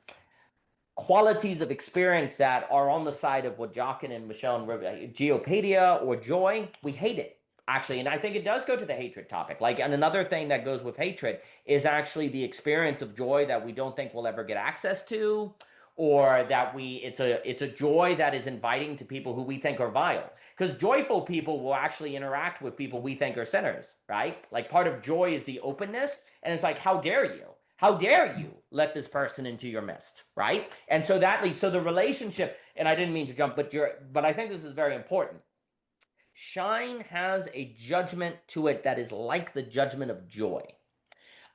qualities of experience that are on the side of what Jockin and Michelle and geopadia or joy, we hate it. Actually, and I think it does go to the hatred topic. Like, and another thing that goes with hatred is actually the experience of joy that we don't think we'll ever get access to, or that it's a joy that is inviting to people who we think are vile. Because joyful people will actually interact with people we think are sinners, right? Like part of joy is the openness, and it's like, how dare you? How dare you let this person into your midst, right? And so that leads, so the relationship, and I didn't mean to jump, but I think this is very important. Shine has a judgment to it that is like the judgment of joy.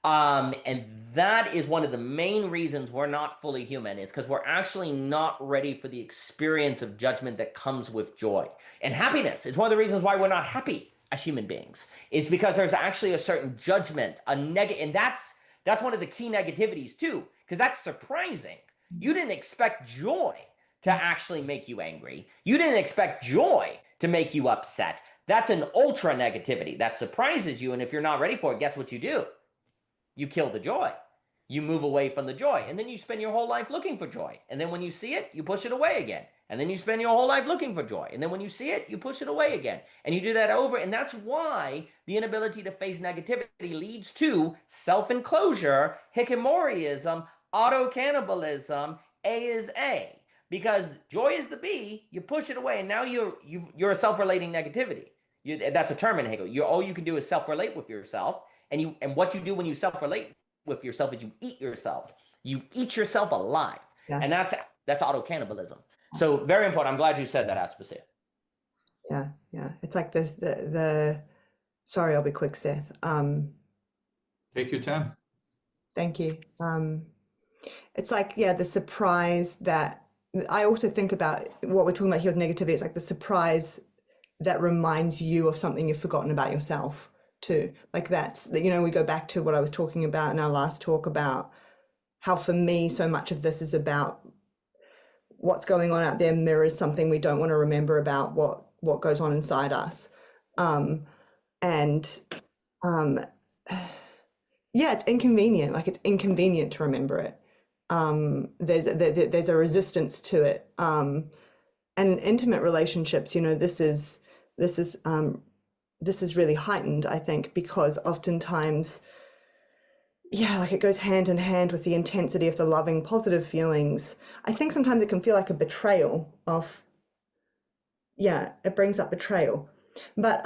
And that is one of the main reasons we're not fully human, is because we're actually not ready for the experience of judgment that comes with joy. And happiness is one of the reasons why we're not happy as human beings, is because there's actually a certain judgment, and that's one of the key negativities too, because that's surprising. You didn't expect joy to actually make you angry. You didn't expect joy to make you upset. That's an ultra negativity that surprises you. And if you're not ready for it, guess what you do? You kill the joy. You move away from the joy. And then you spend your whole life looking for joy. And then when you see it, you push it away again. And then you spend your whole life looking for joy. And then when you see it, you push it away again. And you do that over. And that's why the inability to face negativity leads to self-enclosure, hikikomoriism, auto-cannibalism, A is A. Because joy is the B, you push it away, and now you're a self-relating negativity. That's a term in Hegel. All you can do is self-relate with yourself, and what you do when you self-relate with yourself is you eat yourself. You eat yourself alive, Yeah. and that's auto cannibalism. So very important. I'm glad you said that, Aspasia. Yeah. Yeah. It's like the sorry, I'll be quick, Seth. Take your time. Thank you. It's like, yeah, the surprise that I also think about what we're talking about here with negativity. It's like the surprise that reminds you of something you've forgotten about yourself too. Like that's, you know, we go back to what I was talking about in our last talk about how for me, so much of this is about what's going on out there mirrors something we don't want to remember about what goes on inside us. And um, yeah, it's inconvenient. Like it's inconvenient to remember it. There's a resistance to it. And intimate relationships, you know, this is really heightened, I think, because oftentimes, yeah, like it goes hand in hand with the intensity of the loving, positive feelings. I think sometimes it can feel like a betrayal of, yeah, it brings up betrayal. But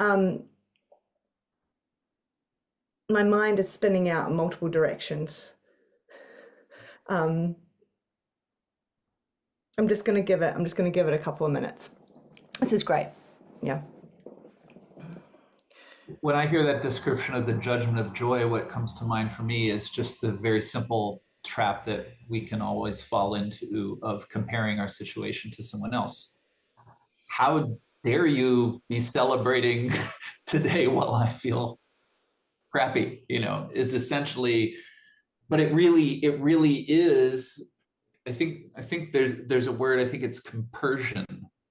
my mind is spinning out in multiple directions. Um, I'm just gonna give it a couple of minutes. This is great. Yeah. When I hear that description of the judgment of joy, what comes to mind for me is just the very simple trap that we can always fall into of comparing our situation to someone else. How dare you be celebrating today while I feel crappy, you know, is essentially, but it really is. I think there's a word, I think it's compersion,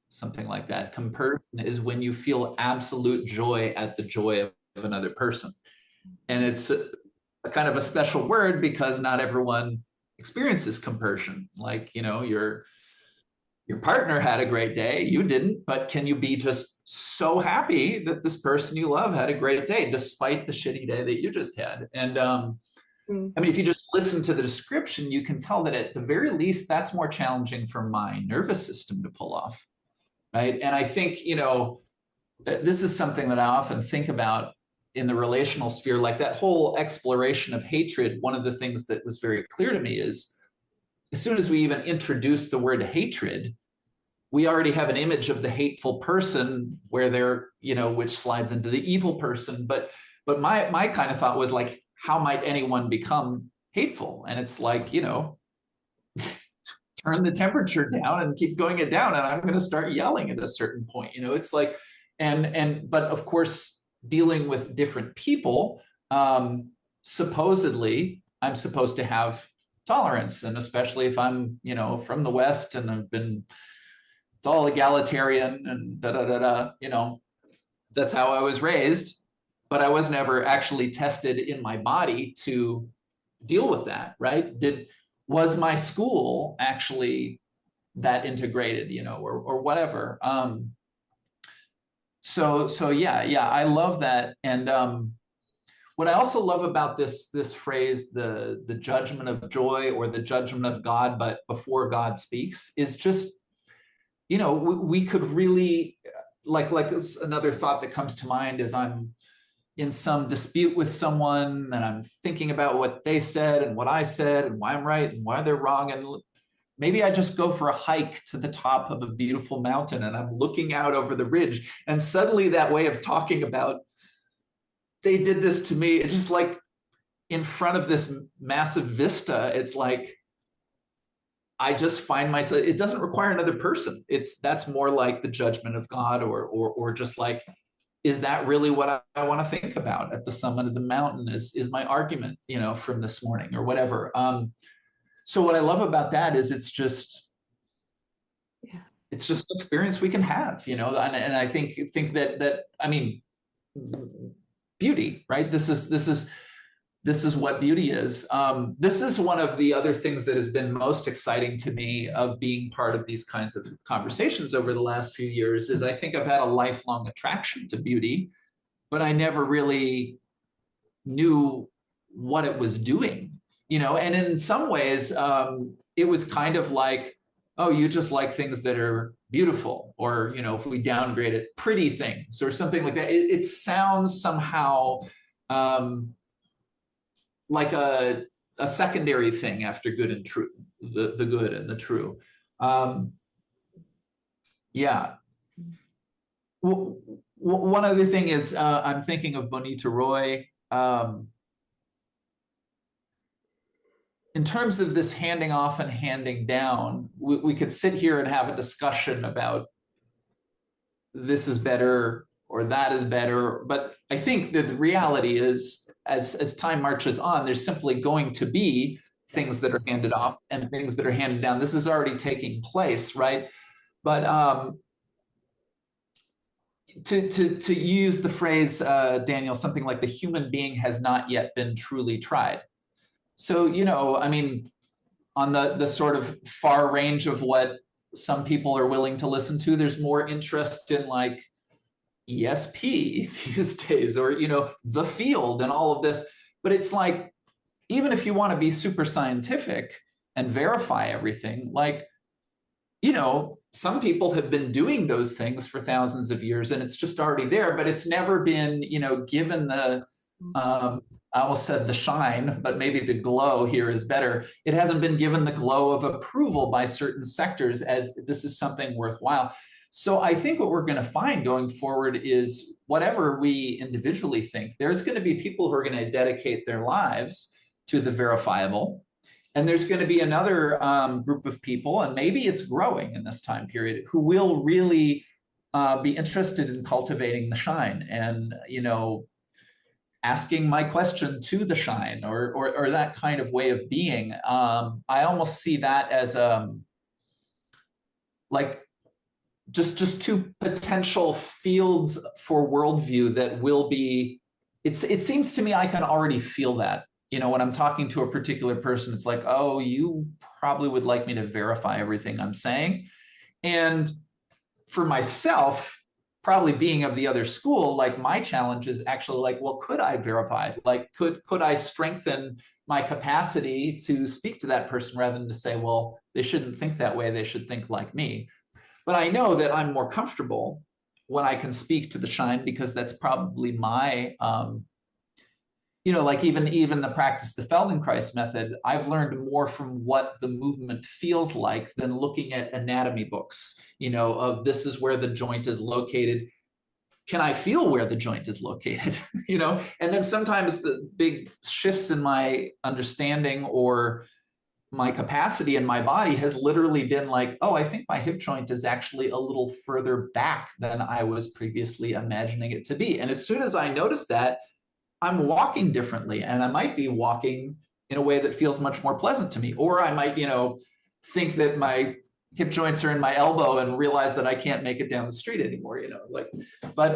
something like that. Compersion is when you feel absolute joy at the joy of another person. And it's a kind of a special word because not everyone experiences compersion. Like, you know, your partner had a great day, you didn't, but can you be just so happy that this person you love had a great day despite the shitty day that you just had? And I mean, if you just listen to the description, you can tell that at the very least, that's more challenging for my nervous system to pull off, right? And I think, you know, this is something that I often think about in the relational sphere, like that whole exploration of hatred. One of the things that was very clear to me is as soon as we even introduce the word hatred, we already have an image of the hateful person where they're, you know, which slides into the evil person. But my kind of thought was like, how might anyone become hateful? And it's like, you know, turn the temperature down and keep going it down, and I'm going to start yelling at a certain point. You know, it's like, but of course, dealing with different people, supposedly I'm supposed to have tolerance, and especially if I'm, you know, from the West and I've been, it's all egalitarian and da da da da. You know, that's how I was raised, but I was never actually tested in my body to deal with that, right? Was my school actually that integrated, you know, or whatever. So yeah, I love that. And what I also love about this phrase, the judgment of joy or the judgment of God, but before God speaks, is just, you know, we could really like another thought that comes to mind is I'm in some dispute with someone and I'm thinking about what they said and what I said and why I'm right and why they're wrong. And maybe I just go for a hike to the top of a beautiful mountain and I'm looking out over the ridge. And suddenly that way of talking about, they did this to me, it's just like in front of this massive vista, it's like, I just find myself, it doesn't require another person. That's more like the judgment of God or just like, is that really what I want to think about at the summit of the mountain is my argument, you know, from this morning or whatever. So what I love about that is it's just an experience we can have, you know, and I think that I mean, beauty, right? This is what beauty is. This is one of the other things that has been most exciting to me of being part of these kinds of conversations over the last few years is I think I've had a lifelong attraction to beauty, but I never really knew what it was doing, you know, and in some ways, it was kind of like oh, you just like things that are beautiful, or, you know, if we downgrade it, pretty things or something like that. It sounds somehow like a secondary thing after good and true, the good and the true. Yeah. One other thing is I'm thinking of Bonita Roy. In terms of this handing off and handing down, we could sit here and have a discussion about this is better or that is better. But I think that the reality is, as time marches on, there's simply going to be things that are handed off and things that are handed down. This is already taking place, right? But to use the phrase, Daniel, something like the human being has not yet been truly tried. So, you know, I mean, on the sort of far range of what some people are willing to listen to, there's more interest in like ESP these days, or, you know, the field and all of this. But it's like, even if you want to be super scientific and verify everything, like, you know, some people have been doing those things for thousands of years and it's just already there, but it's never been, you know, given the, I almost said the shine, but maybe the glow here is better. It hasn't been given the glow of approval by certain sectors as this is something worthwhile. So I think what we're going to find going forward is whatever we individually think, there's going to be people who are going to dedicate their lives to the verifiable. And there's going to be another group of people, and maybe it's growing in this time period, who will really be interested in cultivating the shine and, you know, asking my question to the shine, or that kind of way of being. I almost see that as like just two potential fields for worldview that will be. It seems to me I can already feel that. You know, when I'm talking to a particular person, it's like, oh, you probably would like me to verify everything I'm saying. And for myself, probably being of the other school, like my challenge is actually like, well, could I verify? Like, could I strengthen my capacity to speak to that person rather than to say, well, they shouldn't think that way, they should think like me. But I know that I'm more comfortable when I can speak to the shine, because that's probably my you know, like even the practice, the Feldenkrais method, I've learned more from what the movement feels like than looking at anatomy books, you know, of this is where the joint is located. Can I feel where the joint is located? You know, and then sometimes the big shifts in my understanding or my capacity in my body has literally been like, oh, I think my hip joint is actually a little further back than I was previously imagining it to be. And as soon as I notice that, I'm walking differently, and I might be walking in a way that feels much more pleasant to me. Or I might, you know, think that my hip joints are in my elbow and realize that I can't make it down the street anymore, you know, like, but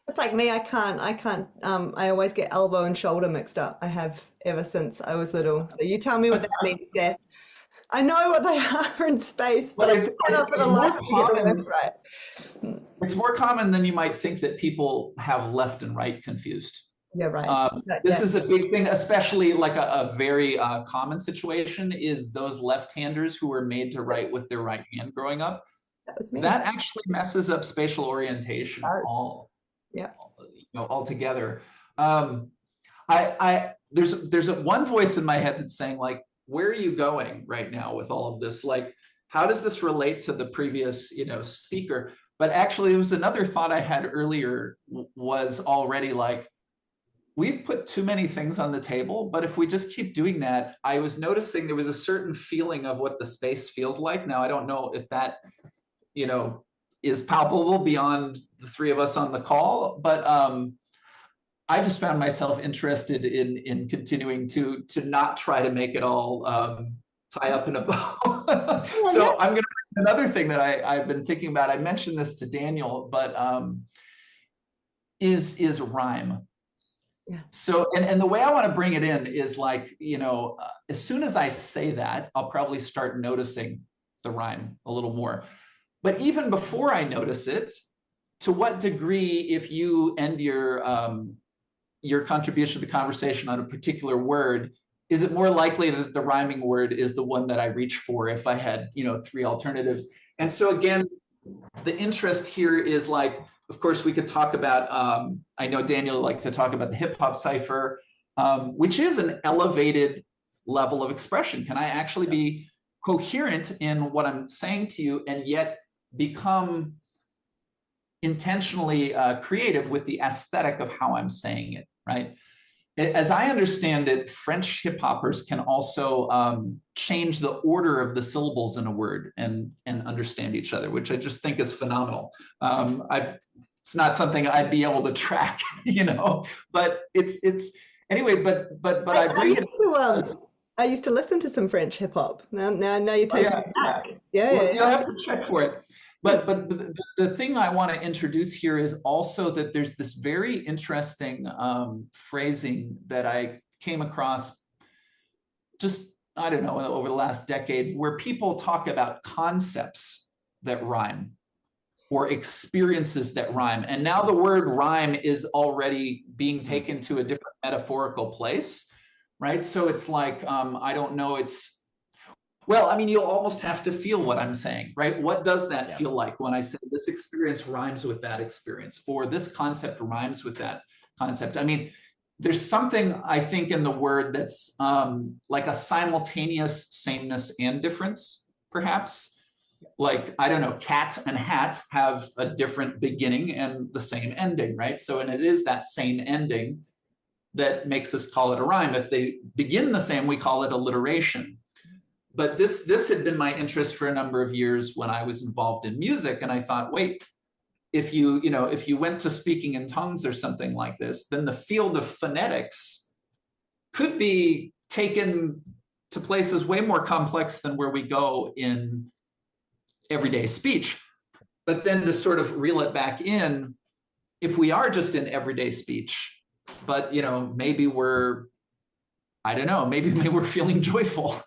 it's like me, I always get elbow and shoulder mixed up. I have ever since I was little. So you tell me what that means, Seth. I know what they are in space, but I'm not for the life to get the words right. It's more common than you might think that people have left and right confused. Yeah, right. This is a big thing, especially like a very common situation is those left-handers who were made to write with their right hand growing up. That was me. That actually messes up spatial orientation altogether. There's one voice in my head that's saying like, where are you going right now with all of this? Like, how does this relate to the previous, you know, speaker? But actually, it was another thought I had earlier was already like, we've put too many things on the table, but if we just keep doing that, I was noticing there was a certain feeling of what the space feels like. Now, I don't know if that, you know, is palpable beyond the three of us on the call, but I just found myself interested in continuing to not try to make it all tie up in a bow. So I'm going to bring another thing that I've been thinking about. I mentioned this to Daniel, but is rhyme. Yeah. So, and the way I want to bring it in is like, you know, as soon as I say that, I'll probably start noticing the rhyme a little more. But even before I notice it, to what degree, if you end your contribution to the conversation on a particular word, is it more likely that the rhyming word is the one that I reach for if I had, three alternatives? And so again, the interest here is like, of course, we could talk about, I know Daniel liked to talk about the hip hop cipher, which is an elevated level of expression. Can I actually be coherent in what I'm saying to you and yet become intentionally creative with the aesthetic of how I'm saying it, right? As I understand it, French hip hoppers can also change the order of the syllables in a word and understand each other, which I just think is phenomenal. It's not something I'd be able to track, but it's anyway. But I bring I used to listen to some French hip hop. Now you're taking it back. Yeah. You'll have to check for it. But the thing I want to introduce here is also that there's this very interesting phrasing that I came across just, I don't know, over the last decade, where people talk about concepts that rhyme or experiences that rhyme. And now the word rhyme is already being taken to a different metaphorical place, right? So it's like, I don't know, well, I mean, you'll almost have to feel what I'm saying, right? What does that feel like when I say this experience rhymes with that experience, or this concept rhymes with that concept? I mean, there's something, I think, in the word that's like a simultaneous sameness and difference, perhaps. Like, I don't know, cat and hat have a different beginning and the same ending, right? So, and it is that same ending that makes us call it a rhyme. If they begin the same, we call it alliteration. But this had been my interest for a number of years when I was involved in music, and I thought, wait, if you went to speaking in tongues or something like this, then the field of phonetics could be taken to places way more complex than where we go in everyday speech. But then to sort of reel it back in, if we are just in everyday speech, but maybe we're, I don't know, maybe we're feeling joyful.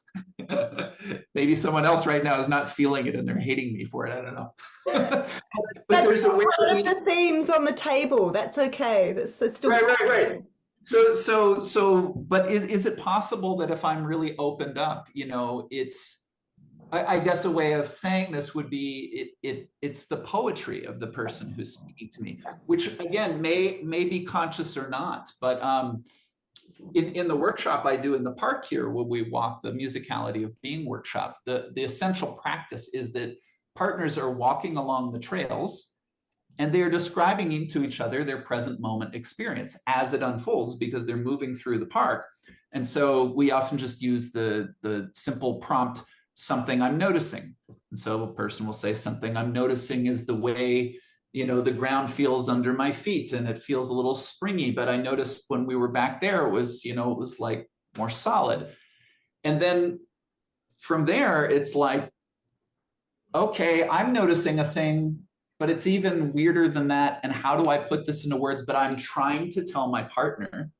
Maybe someone else right now is not feeling it and they're hating me for it. I don't know. But there's a way one of the themes on the table. That's okay. That's still right. So, but is it possible that if I'm really opened up, it's, I guess a way of saying this would be it's the poetry of the person who's speaking to me, which again may be conscious or not, but in the workshop I do in the park here, where we walk the musicality of being workshop, the essential practice is that partners are walking along the trails and they're describing to each other their present moment experience as it unfolds, because they're moving through the park. And so we often just use the simple prompt, something I'm noticing. And so a person will say, something I'm noticing is the way the ground feels under my feet and it feels a little springy, but I noticed when we were back there, it was like more solid. And then from there, it's like, okay, I'm noticing a thing, but it's even weirder than that. And how do I put this into words? But I'm trying to tell my partner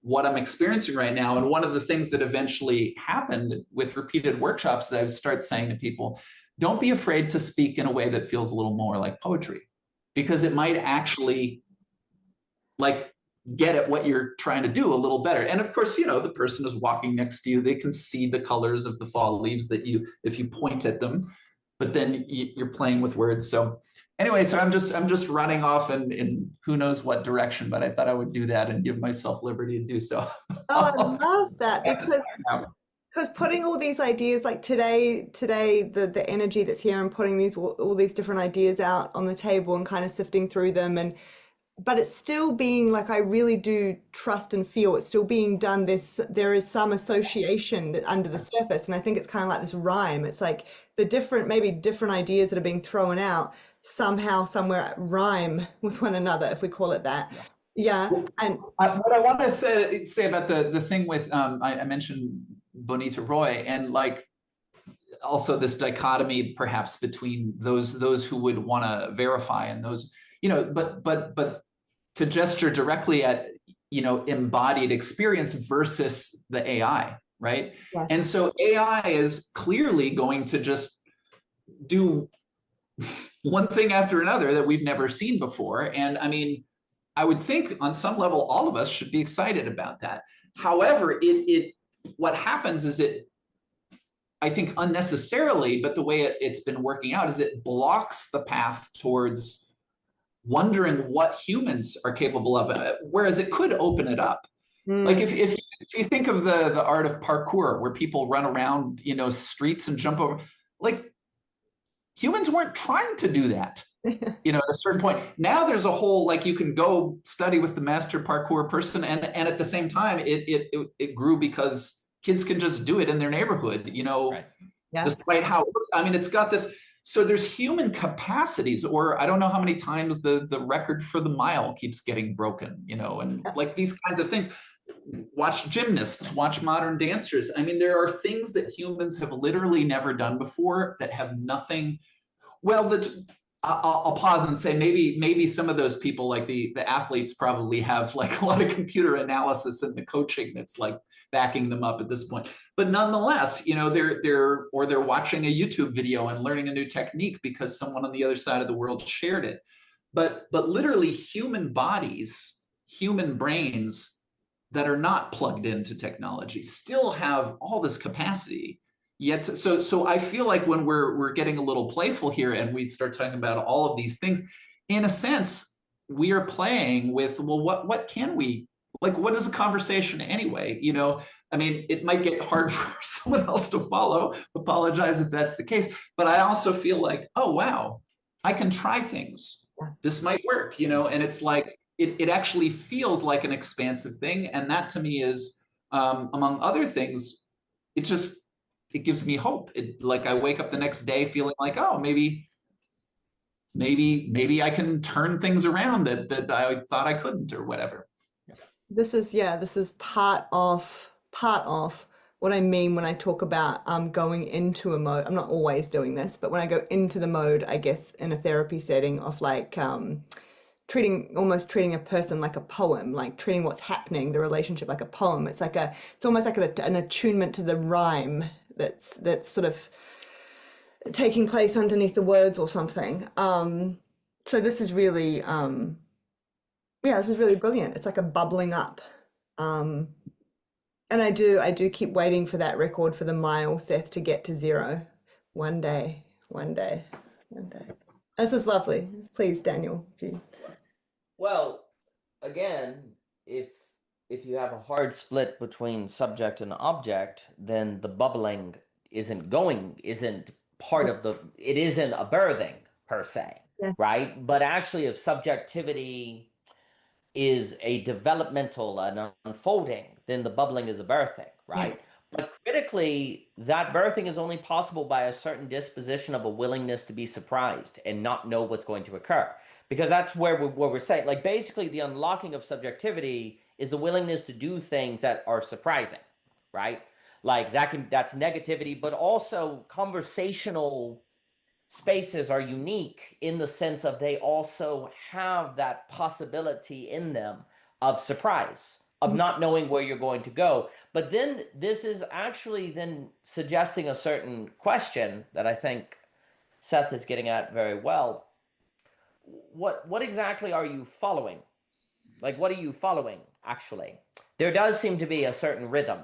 what I'm experiencing right now. And one of the things that eventually happened with repeated workshops is I would start saying to people, don't be afraid to speak in a way that feels a little more like poetry, because it might actually like get at what you're trying to do a little better. And of course, the person is walking next to you. They can see the colors of the fall leaves if you point at them, but then you're playing with words. So anyway, so I'm just running off in who knows what direction, but I thought I would do that and give myself liberty to do so. Oh, I love that, because putting all these ideas, like today the energy that's here and putting all these different ideas out on the table and kind of sifting through them, but it's still being like, I really do trust and feel it's still being done. There is some association under the surface, and I think it's kind of like this rhyme. It's like maybe different ideas that are being thrown out somehow somewhere rhyme with one another, if we call it that. Yeah. And what I want to say about the thing with I mentioned Bonita Roy, and like also this dichotomy perhaps between those who would want to verify and those, but to gesture directly at embodied experience versus the AI, right? Yes. And so AI is clearly going to just do one thing after another that we've never seen before. And I mean, I would think on some level all of us should be excited about that. However, what happens is I think unnecessarily, but the way it's been working out is it blocks the path towards wondering what humans are capable of, whereas it could open it up. Like if you think of the art of parkour, where people run around, streets and jump over, like humans weren't trying to do that. At a certain point. Now there's a whole, like, you can go study with the master parkour person, and at the same time, it grew because kids can just do it in their neighborhood, Right. Yeah. despite how it looks. I mean, it's got this. So there's human capacities, or I don't know how many times the record for the mile keeps getting broken, and like these kinds of things. Watch gymnasts, watch modern dancers. I mean, there are things that humans have literally never done before that have nothing. Well, I'll pause and say maybe some of those people, like the athletes, probably have like a lot of computer analysis in the coaching that's like backing them up at this point. But nonetheless, they're watching a YouTube video and learning a new technique because someone on the other side of the world shared it. But literally, human bodies, human brains that are not plugged into technology still have all this capacity. Yet, so I feel like when we're getting a little playful here and we start talking about all of these things, in a sense, we are playing with, well, what can we, like, what is a conversation anyway? I mean, it might get hard for someone else to follow. Apologize if that's the case, but I also feel like, oh wow, I can try things. This might work, and it's like it actually feels like an expansive thing, and that to me is, among other things, it gives me hope. Like I wake up the next day feeling like, oh, maybe I can turn things around that I thought I couldn't, or whatever. This is part of what I mean when I talk about going into a mode. I'm not always doing this, but when I go into the mode, I guess in a therapy setting of like almost treating a person like a poem, like treating what's happening, the relationship, like a poem. It's almost like an attunement to the rhyme that's sort of taking place underneath the words or something. So this is really this is really brilliant. It's like a bubbling up. And I do keep waiting for that record for the mile, Seth, to get to zero. One day, one day, one day. This is lovely. Please, Daniel. Well, again, if you have a hard split between subject and object, then the bubbling isn't part of it isn't a birthing per se, Yes. right? But actually, if subjectivity is a developmental and unfolding, then the bubbling is a birthing, right? Yes. But critically, that birthing is only possible by a certain disposition of a willingness to be surprised and not know what's going to occur. Because that's where we're saying, like, basically the unlocking of subjectivity is the willingness to do things that are surprising, right? Like that's negativity, but also conversational spaces are unique in the sense of they also have that possibility in them of surprise, of not knowing where you're going to go. But then this is actually then suggesting a certain question that I think Seth is getting at very well. What exactly are you following? Like, what are you following, actually? There does seem to be a certain rhythm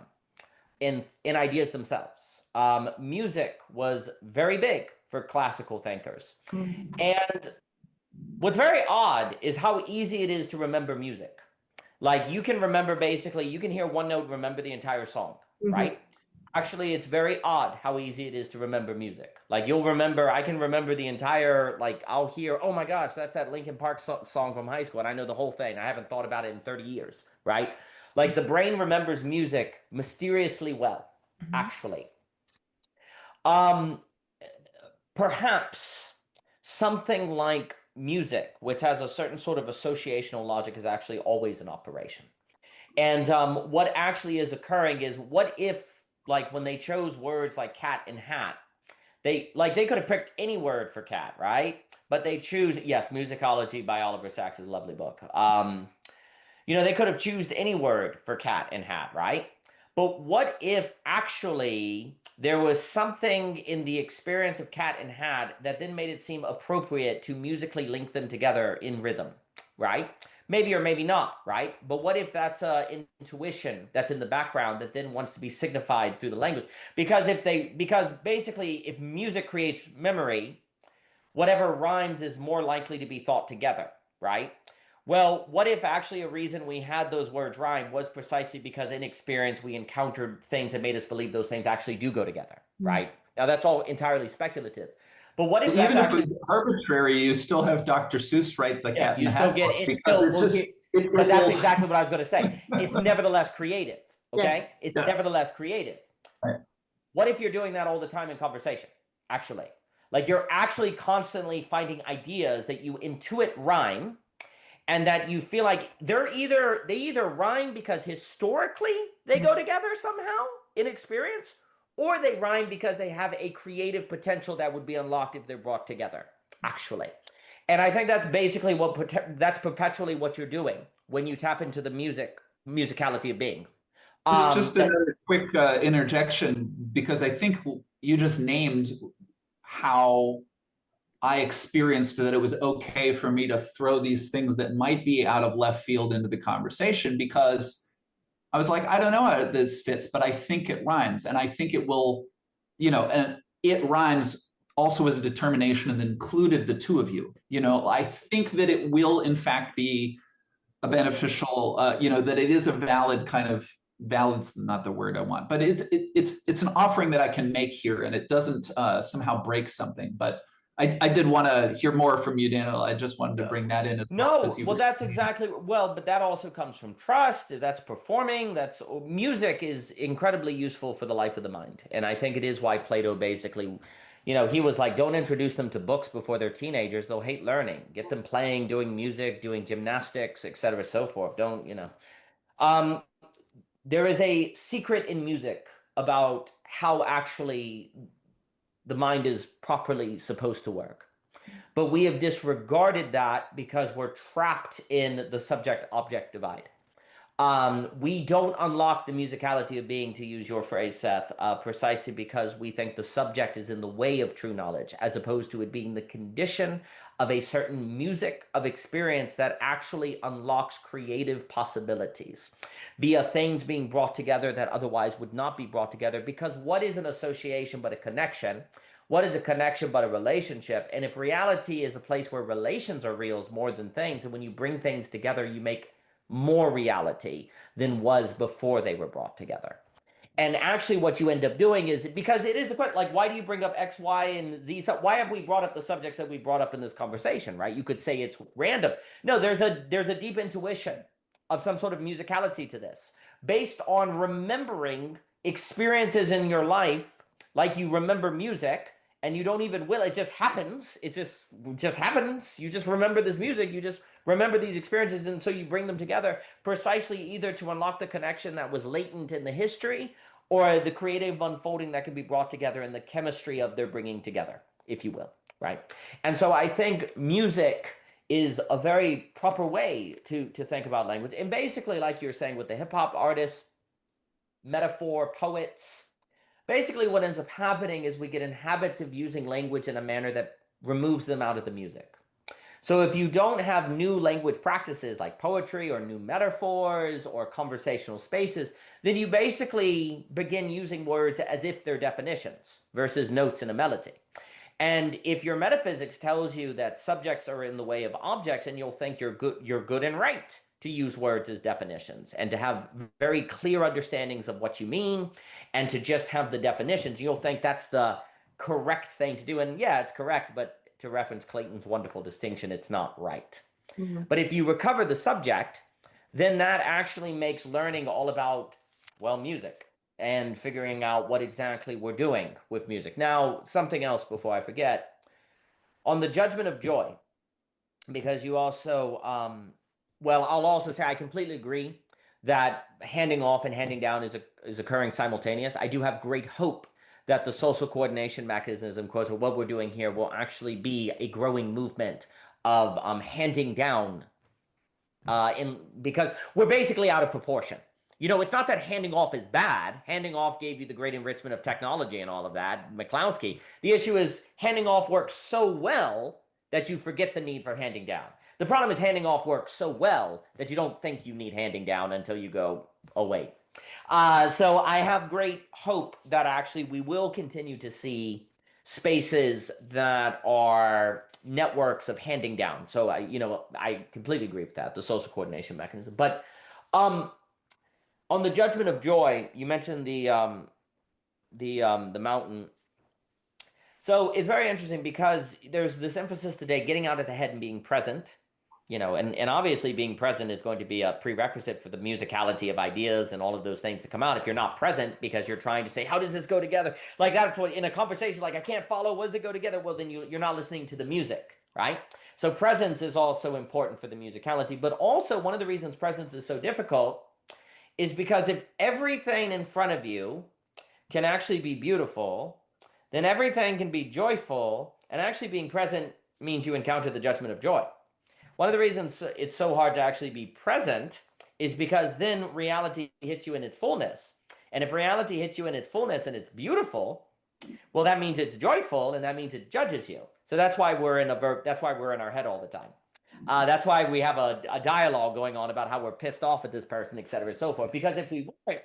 in ideas themselves. Music was very big for classical thinkers. And what's very odd is how easy it is to remember music. Like you can remember basically, you can hear one note, remember the entire song, right? Actually, it's very odd how easy it is to remember music. Like I can remember the entire, like I'll hear, oh my gosh, that's that Linkin Park song from high school, and I know the whole thing. I haven't thought about it in 30 years, right? Like the brain remembers music mysteriously well, actually. Perhaps something like music, which has a certain sort of associational logic, is actually always in operation. And what actually is occurring is, what if, like, when they chose words like cat and hat, they could have picked any word for cat, right? But they choose, yes, Musicology by Oliver Sacks is a lovely book. They could have chosen any word for cat and hat, right? But what if actually there was something in the experience of cat and hat that then made it seem appropriate to musically link them together in rhythm, right? Maybe or maybe not, right? But what if that's intuition that's in the background that then wants to be signified through the language? Because basically, if music creates memory, whatever rhymes is more likely to be thought together, right? Well, what if actually a reason we had those words rhyme was precisely because in experience we encountered things that made us believe those things actually do go together, right? Now that's all entirely speculative. But what if that's Even if actually, it's arbitrary, you still have Dr. Seuss write the yeah, Cat in you the still Hat get book it because still it will just hear, but it that's will. exactly what I was going to say. It's nevertheless creative, Yes. okay? It's Yeah. nevertheless creative. Right. What if you're doing that all the time in conversation, actually? Like you're actually constantly finding ideas that you intuit rhyme and that you feel like they either rhyme because historically they go together somehow in experience, or they rhyme because they have a creative potential that would be unlocked if they're brought together, actually. And I think that's basically that's perpetually what you're doing when you tap into the musicality of being. Just That another quick interjection, because I think you just named how I experienced that it was okay for me to throw these things that might be out of left field into the conversation, because I was like, I don't know how this fits, but I think it rhymes. And I think it will, and it rhymes also as a determination and included the two of you. I think that it will, in fact, be a beneficial, that it is a valid kind of valid's not the word I want, but it's an offering that I can make here, and it doesn't somehow break something. But I did want to hear more from you, Daniel. I just wanted to bring that in as well, no, because you well, that's exactly well, but that also comes from trust. That's performing. That's music is incredibly useful for the life of the mind, and I think it is why Plato basically, he was like, don't introduce them to books before they're teenagers; they'll hate learning. Get them playing, doing music, doing gymnastics, etc., so forth. Don't. Um, there is a secret in music about how actually the mind is properly supposed to work. But we have disregarded that because we're trapped in the subject object divide. We don't unlock the musicality of being, to use your phrase, Seth, precisely because we think the subject is in the way of true knowledge, as opposed to it being the condition of a certain music of experience that actually unlocks creative possibilities via things being brought together that otherwise would not be brought together. Because what is an association but a connection? What is a connection but a relationship? And if reality is a place where relations are reals more than things, and when you bring things together, you make more reality than was before they were brought together. And actually, what you end up doing is, because it is a question, like, why do you bring up X, Y, and Z? So why have we brought up the subjects that we brought up in this conversation, right? You could say it's random. No, there's a deep intuition of some sort of musicality to this, based on remembering experiences in your life, like you remember music, and you don't even will. It just happens. It just happens. You just remember this music. You just remember these experiences, and so you bring them together precisely either to unlock the connection that was latent in the history, or the creative unfolding that can be brought together in the chemistry of their bringing together, if you will, right? And so I think music is a very proper way to think about language. And basically, like you're saying with the hip hop artists, metaphor, poets, basically what ends up happening is we get in habits of using language in a manner that removes them out of the music. So if you don't have new language practices like poetry or new metaphors or conversational spaces, then you basically begin using words as if they're definitions versus notes in a melody. And if your metaphysics tells you that subjects are in the way of objects, and you'll think you're good and right to use words as definitions and to have very clear understandings of what you mean and to just have the definitions, you'll think that's the correct thing to do. And yeah, it's correct, but to reference Clayton's wonderful distinction, it's not right. Mm-hmm. But if you recover the subject, then that actually makes learning all about, well, music and figuring out what exactly we're doing with music. Now, something else before I forget, on the judgment of joy, because you also, well, I'll also say I completely agree that handing off and handing down is occurring simultaneous. I do have great hope that the social coordination mechanism, quote, what we're doing here will actually be a growing movement of handing down because we're basically out of proportion. It's not that handing off is bad. Handing off gave you the great enrichment of technology and all of that, McCloskey. The issue is handing off works so well that you forget the need for handing down. The problem is handing off works so well that you don't think you need handing down until you go, oh, wait. So I have great hope that actually we will continue to see spaces that are networks of handing down. So I completely agree with that, the social coordination mechanism. But on the judgment of joy, you mentioned the mountain. So it's very interesting because there's this emphasis today getting out of the head and being present, and obviously being present is going to be a prerequisite for the musicality of ideas and all of those things to come out. If you're not present because you're trying to say, how does this go together? Like that's what in a conversation, like I can't follow, what does it go together? Well, then you're not listening to the music, right? So presence is also important for the musicality, but also one of the reasons presence is so difficult is because if everything in front of you can actually be beautiful, then everything can be joyful, and actually being present means you encounter the judgment of joy. One of the reasons it's so hard to actually be present is because then reality hits you in its fullness. And if reality hits you in its fullness and it's beautiful, well, that means it's joyful, and that means it judges you. So that's why we're in our head all the time. That's why we have a dialogue going on about how we're pissed off at this person, et cetera, and so forth. Because if we weren't,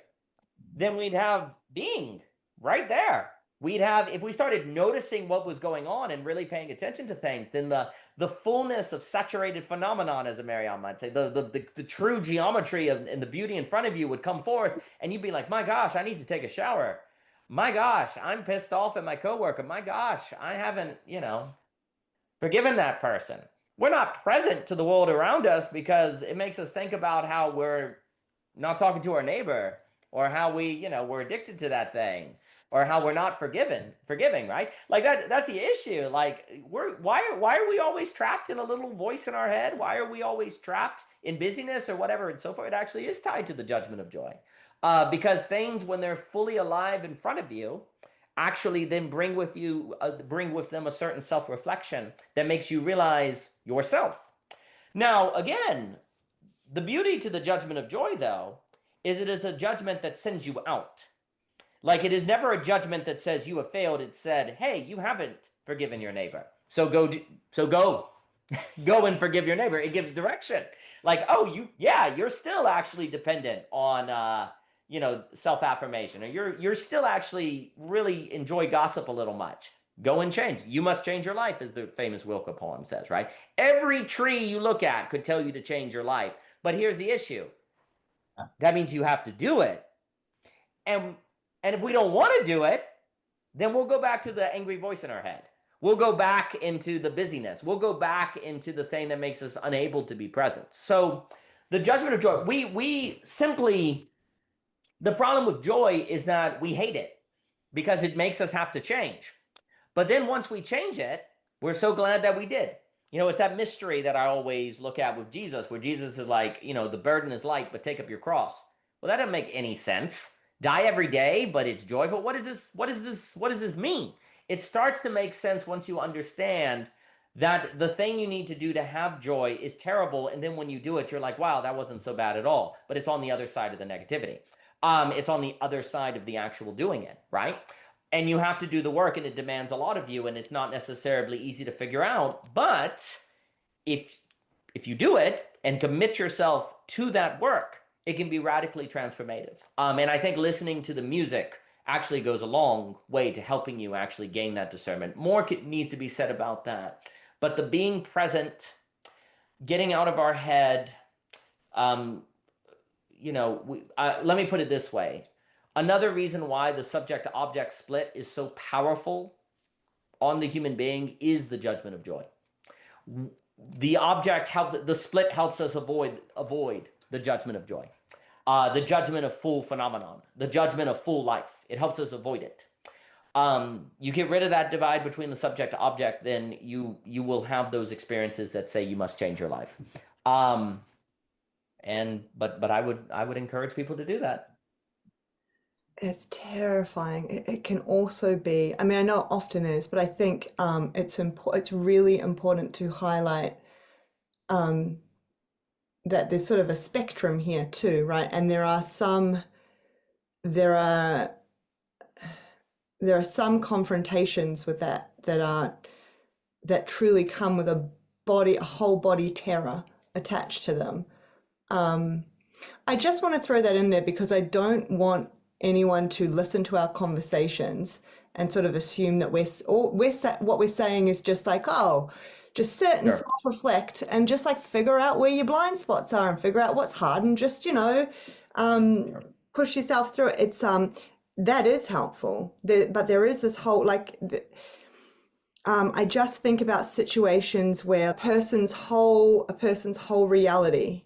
then we'd have being right there. If we started noticing what was going on and really paying attention to things, then the fullness of saturated phenomenon, as Marianne might say, the true geometry and the beauty in front of you would come forth, and you'd be like, my gosh, I need to take a shower. My gosh, I'm pissed off at my coworker. My gosh, I haven't, forgiven that person. We're not present to the world around us because it makes us think about how we're not talking to our neighbor, or how we're addicted to that thing, or how we're not forgiving, right? Like that's the issue. Like why are we always trapped in a little voice in our head? Why are we always trapped in busyness or whatever and so forth? It actually is tied to the judgment of joy. Because things, when they're fully alive in front of you, actually then bring with them a certain self-reflection that makes you realize yourself. Now, again, the beauty to the judgment of joy, though, is it is a judgment that sends you out. Like it is never a judgment that says you have failed. It said, hey, you haven't forgiven your neighbor. So go go and forgive your neighbor. It gives direction. Like, oh, you're still actually dependent on self-affirmation, or you're still actually really enjoy gossip a little much. Go and change. You must change your life, as the famous Wilke poem says, right? Every tree you look at could tell you to change your life. But here's the issue. That means you have to do it. And if we don't want to do it, then we'll go back to the angry voice in our head. We'll go back into the busyness. We'll go back into the thing that makes us unable to be present. So the judgment of joy, we simply, the problem with joy is that we hate it because it makes us have to change. But then once we change it, we're so glad that we did. It's that mystery that I always look at with Jesus, where Jesus is like, the burden is light, but take up your cross. Well, that doesn't make any sense. Die every day, but it's joyful. What does this mean? It starts to make sense once you understand that the thing you need to do to have joy is terrible, and then when you do it, you're like, wow, that wasn't so bad at all. But it's on the other side of the negativity. It's on the other side of the actual doing it, right? And you have to do the work, and it demands a lot of you, and it's not necessarily easy to figure out. But if you do it and commit yourself to that work, it can be radically transformative. And I think listening to the music actually goes a long way to helping you actually gain that discernment. More needs to be said about that. But the being present, getting out of our head, let me put it this way. Another reason why the subject-to-object split is so powerful on the human being is the judgment of joy. The split helps us avoid the judgment of joy, the judgment of full phenomenon, the judgment of full life. It helps us avoid it. You get rid of that divide between the subject to object, then you will have those experiences that say you must change your life. But I would encourage people to do that. It's terrifying. It can also be, I mean, I know it often is, but I think it's really important to highlight that there's sort of a spectrum here too, right? And there are some confrontations with that are that truly come with a whole body terror attached to them. I just want to throw that in there because I don't want anyone to listen to our conversations and sort of assume that what we're saying is just like, oh, just sit and Sure. self-reflect and just like figure out where your blind spots are and figure out what's hard and just, push yourself through it. It's that is helpful. But there is this whole I just think about situations where a person's whole reality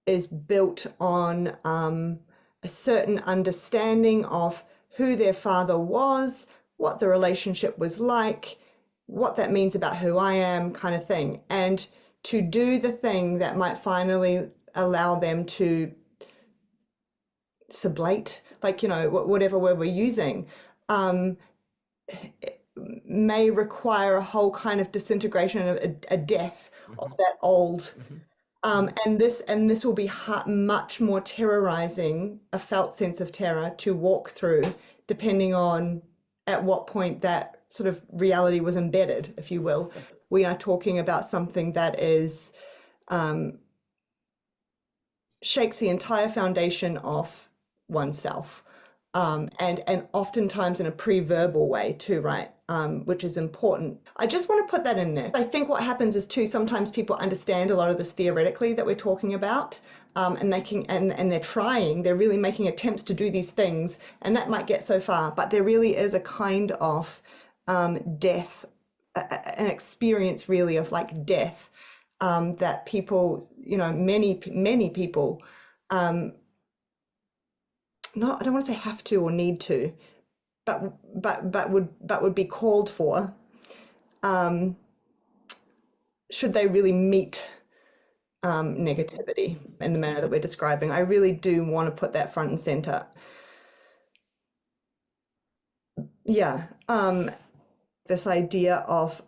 is built on a certain understanding of who their father was, what the relationship was like, what that means about who I am, kind of thing. And to do the thing that might finally allow them to sublate, whatever word we're using, may require a whole kind of disintegration, a death of that old. And this will be much more terrorizing, a felt sense of terror to walk through, depending on at what point that sort of reality was embedded, if you will. We are talking about something that is shakes the entire foundation of oneself, and oftentimes in a pre-verbal way too, right? Which is important. I just want to put that in there. I think what happens is too, sometimes people understand a lot of this theoretically that we're talking about, and they're really making attempts to do these things, and that might get so far, but there really is a kind of death, an experience really of like death, that people, many people, I don't want to say have to or need to, but would be called for, should they really meet negativity in the manner that we're describing. I really do want to put that front and center. Yeah, this idea of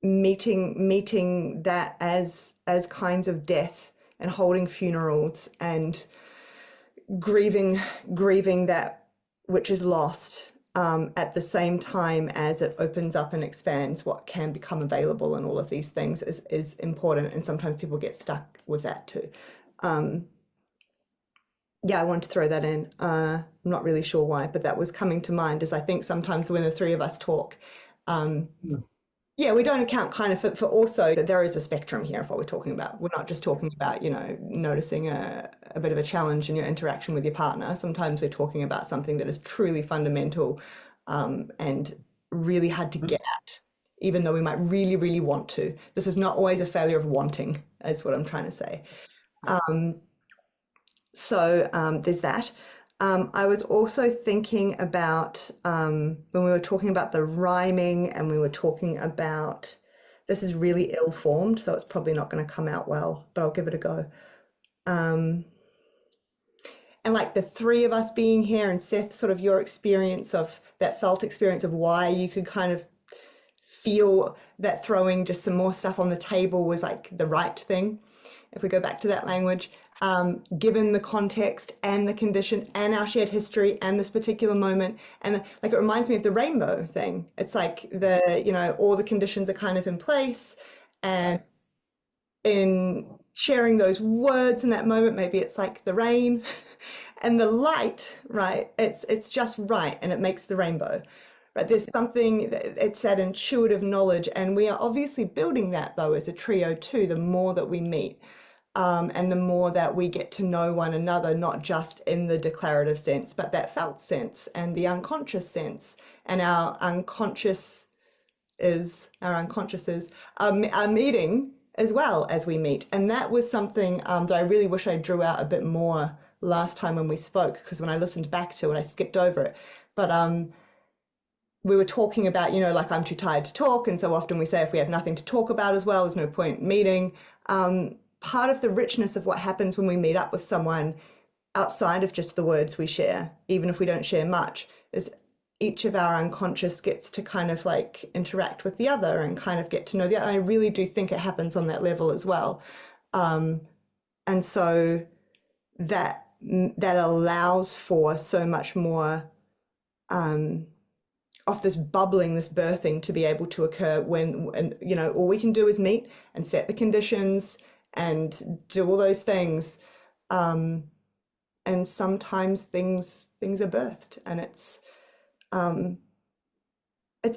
meeting that as kinds of death and holding funerals and grieving that which is lost, at the same time as it opens up and expands what can become available, and all of these things is important, and sometimes people get stuck with that too. Yeah, I wanted to throw that in. I'm not really sure why, but that was coming to mind, as I think sometimes when the three of us talk, yeah, we don't account kind of for also that there is a spectrum here of what we're talking about. We're not just talking about, noticing a bit of a challenge in your interaction with your partner. Sometimes we're talking about something that is truly fundamental, and really hard to get at, even though we might really, really want to. This is not always a failure of wanting, is what I'm trying to say. So there's that. I was also thinking about, when we were talking about the rhyming, and we were talking about, this is really ill-formed, so it's probably not going to come out well, but I'll give it a go. And like the three of us being here, and Seth, sort of your experience of that felt experience of why you could kind of feel that throwing just some more stuff on the table was like the right thing, if we go back to that language. Given the context and the condition and our shared history and this particular moment, and like it reminds me of the rainbow thing. It's like all the conditions are kind of in place, and in sharing those words in that moment, maybe it's like the rain and the light, right? It's just right, and it makes the rainbow. Right, there's something, it's that intuitive knowledge, and we are obviously building that though as a trio too, the more that we meet. And the more that we get to know one another, not just in the declarative sense, but that felt sense and the unconscious sense, and our unconsciouses are meeting as well as we meet. And that was something that I really wish I drew out a bit more last time when we spoke, because when I listened back to it, I skipped over it. But we were talking about, like I'm too tired to talk, and so often we say if we have nothing to talk about as well, there's no point meeting. Part of the richness of what happens when we meet up with someone outside of just the words we share, even if we don't share much, is each of our unconscious gets to kind of like interact with the other and kind of get to know the other. I really do think it happens on that level as well. And so that allows for so much more of this bubbling, this birthing to be able to occur when, and you know, all we can do is meet and set the conditions and do all those things. And sometimes things are birthed, and it's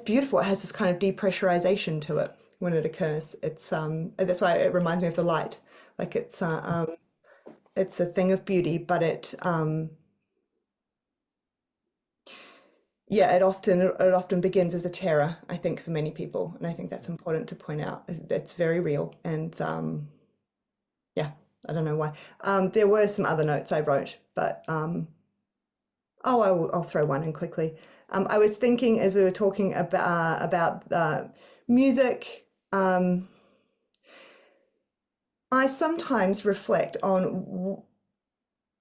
beautiful. It has this kind of depressurization to it when it occurs. It's that's why it reminds me of the light. Like it's a thing of beauty, but yeah, it often begins as a terror, I think, for many people, and I think that's important to point out. It's very real, and yeah, I don't know why. There were some other notes I wrote, but I'll throw one in quickly. I was thinking as we were talking about music. I sometimes reflect on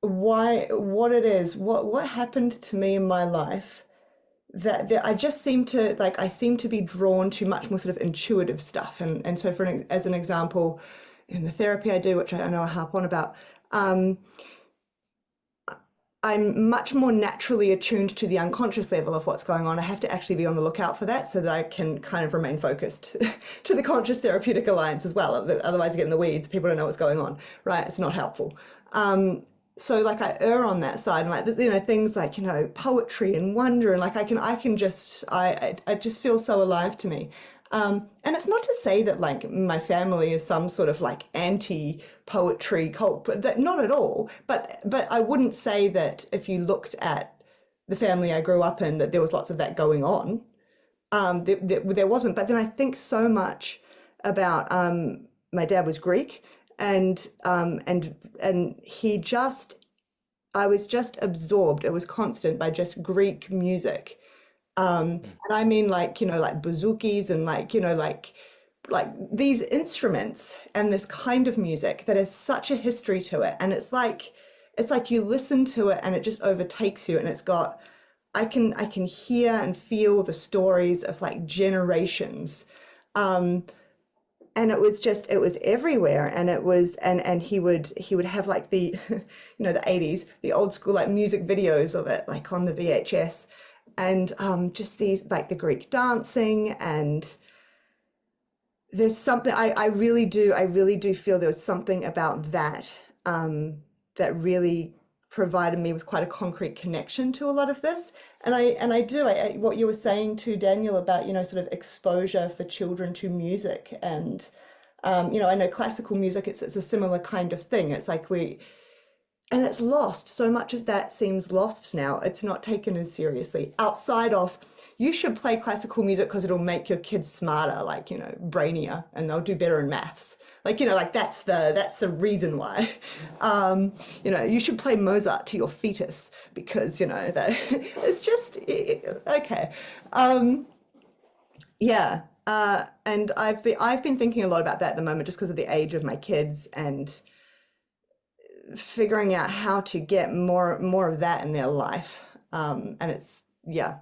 what it is, what happened to me in my life that I just seem to like. I seem to be drawn to much more sort of intuitive stuff, and so as an example, in the therapy I do, which I know I harp on about. I'm much more naturally attuned to the unconscious level of what's going on. I have to actually be on the lookout for that so that I can kind of remain focused to the conscious therapeutic alliance as well. Otherwise, you get in the weeds. People don't know what's going on, right? It's not helpful. So like I err on that side, and like you know things like poetry and wonder, and like I just feel so alive to me. And it's not to say that like my family is some sort of like anti-poetry cult, but not at all. But I wouldn't say that if you looked at the family I grew up in, that there was lots of that going on. There wasn't. But then I think so much about my dad was Greek, and he just I was just absorbed. It was constant by just Greek music. And I mean like, like bouzoukis and like, like these instruments and this kind of music that has such a history to it. And it's like you listen to it and it just overtakes you. And it's got, I can hear and feel the stories of like generations. And it was everywhere. And it was, and he would have like the, the 80s, the old school like music videos of it, like on the VHS. And just these like the Greek dancing, and there's something I really do feel there was something about that that really provided me with quite a concrete connection to a lot of this. And what you were saying to Daniel about sort of exposure for children to music, and I know classical music, it's a similar kind of thing. It's like and it's lost. So much of that seems lost now. It's not taken as seriously outside of, you should play classical music because it'll make your kids smarter, like, brainier, and they'll do better in maths. Like, like that's the reason why. You should play Mozart to your fetus because, that it's just, okay. Yeah. And I've been thinking a lot about that at the moment just because of the age of my kids, and figuring out how to get more of that in their life. And it's, yeah.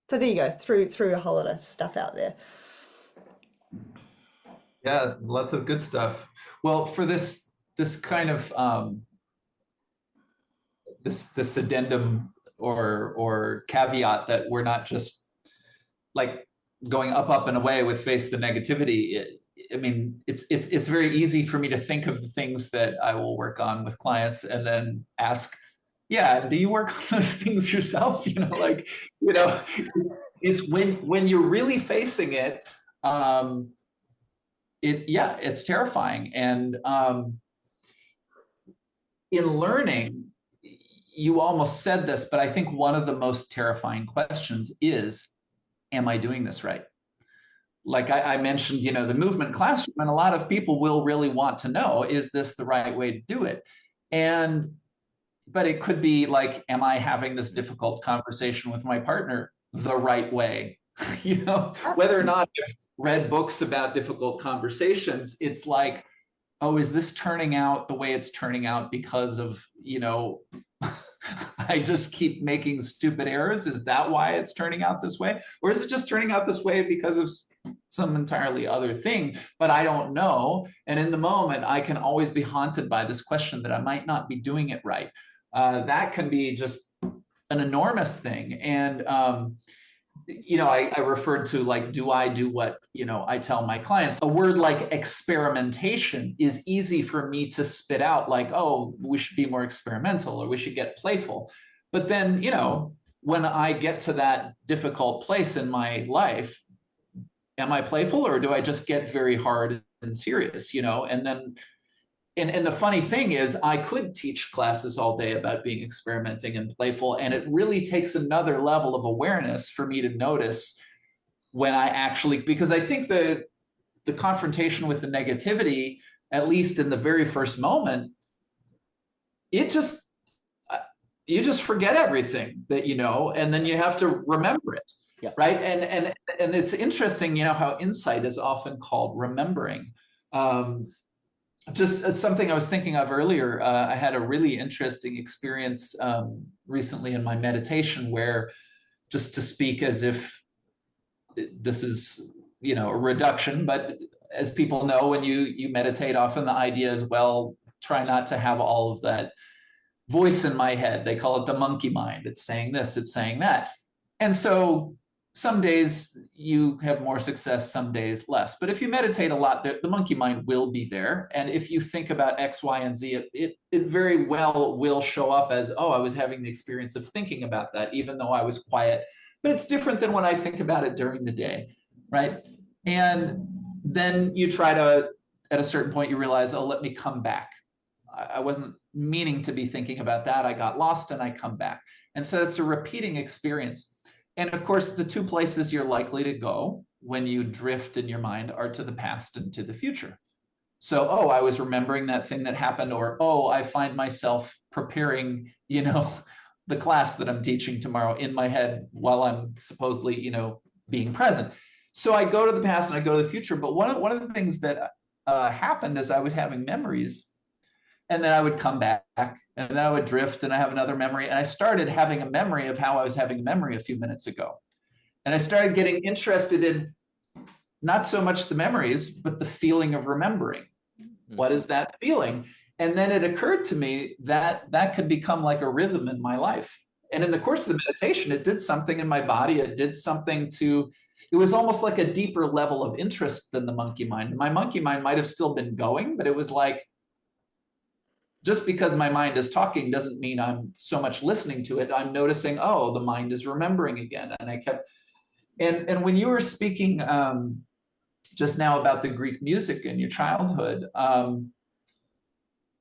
So there you go, through a whole lot of stuff out there. Yeah, lots of good stuff. Well, for this kind of this addendum or caveat that we're not just like going up and away with face the negativity. I mean, it's very easy for me to think of the things that I will work on with clients and then ask, yeah, do you work on those things yourself? It's when you're really facing it, it's terrifying. And in learning, you almost said this, but I think one of the most terrifying questions is, am I doing this right? Like I mentioned, the movement classroom, and a lot of people will really want to know, is this the right way to do it? But it could be like, am I having this difficult conversation with my partner the right way? Whether or not I've read books about difficult conversations, it's like, oh, is this turning out the way it's turning out because of, I just keep making stupid errors? Is that why it's turning out this way? Or is it just turning out this way because of some entirely other thing, but I don't know? And in the moment, I can always be haunted by this question that I might not be doing it right. That can be just an enormous thing. And I referred to like, do I do what, I tell my clients? A word like experimentation is easy for me to spit out like, oh, we should be more experimental or we should get playful. But then, when I get to that difficult place in my life, am I playful or do I just get very hard and serious, And then, and the funny thing is, I could teach classes all day about being experimenting and playful, and it really takes another level of awareness for me to notice when I actually, because I think the confrontation with the negativity, at least in the very first moment, you just forget everything that you know, and then you have to remember it. Yeah. Right. And it's interesting, how insight is often called remembering. Just as something I was thinking of earlier, I had a really interesting experience recently in my meditation where, just to speak as if this is, a reduction, but as people know, when you meditate, often the idea is, well, try not to have all of that voice in my head. They call it the monkey mind. It's saying this, it's saying that. And so some days you have more success, some days less. But if you meditate a lot, the monkey mind will be there. And if you think about X, Y, and Z, it very well will show up as, oh, I was having the experience of thinking about that, even though I was quiet. But it's different than when I think about it during the day, right? And then you try to, at a certain point, you realize, oh, let me come back. I wasn't meaning to be thinking about that. I got lost and I come back. And so it's a repeating experience. And of course, the two places you're likely to go when you drift in your mind are to the past and to the future. So, oh, I was remembering that thing that happened, or, oh, I find myself preparing, the class that I'm teaching tomorrow in my head while I'm supposedly, being present. So I go to the past and I go to the future. But one of the things that happened is I was having memories, and then I would come back, and then I would drift, and I have another memory. And I started having a memory of how I was having a memory a few minutes ago. And I started getting interested in not so much the memories, but the feeling of remembering. Mm-hmm. What is that feeling? And then it occurred to me that that could become like a rhythm in my life. And in the course of the meditation, it did something in my body. It did something it was almost like a deeper level of interest than the monkey mind. My monkey mind might have still been going, but it was like, just because my mind is talking doesn't mean I'm so much listening to it. I'm noticing, oh, the mind is remembering again. And I kept, and when you were speaking just now about the Greek music in your childhood,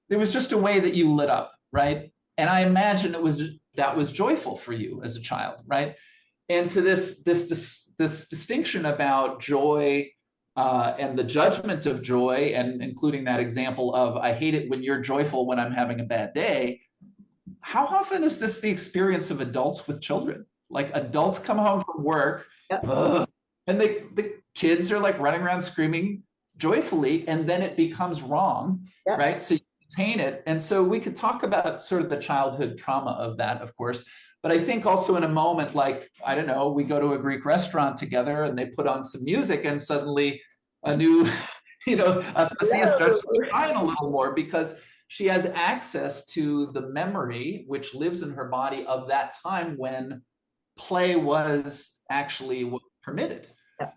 there was just a way that you lit up, right? And I imagine that was joyful for you as a child, right? And to this distinction about joy, and the judgment of joy, and including that example of, I hate it when you're joyful when I'm having a bad day. How often is this the experience of adults with children? Like, adults come home from work, and the kids are like running around screaming joyfully, and then it becomes wrong, right? So you contain it. And so we could talk about sort of the childhood trauma of that, of course. But I think also in a moment like, I don't know, we go to a Greek restaurant together and they put on some music, and suddenly a new, Aspasia starts to shine a little more because she has access to the memory which lives in her body of that time when play was actually permitted,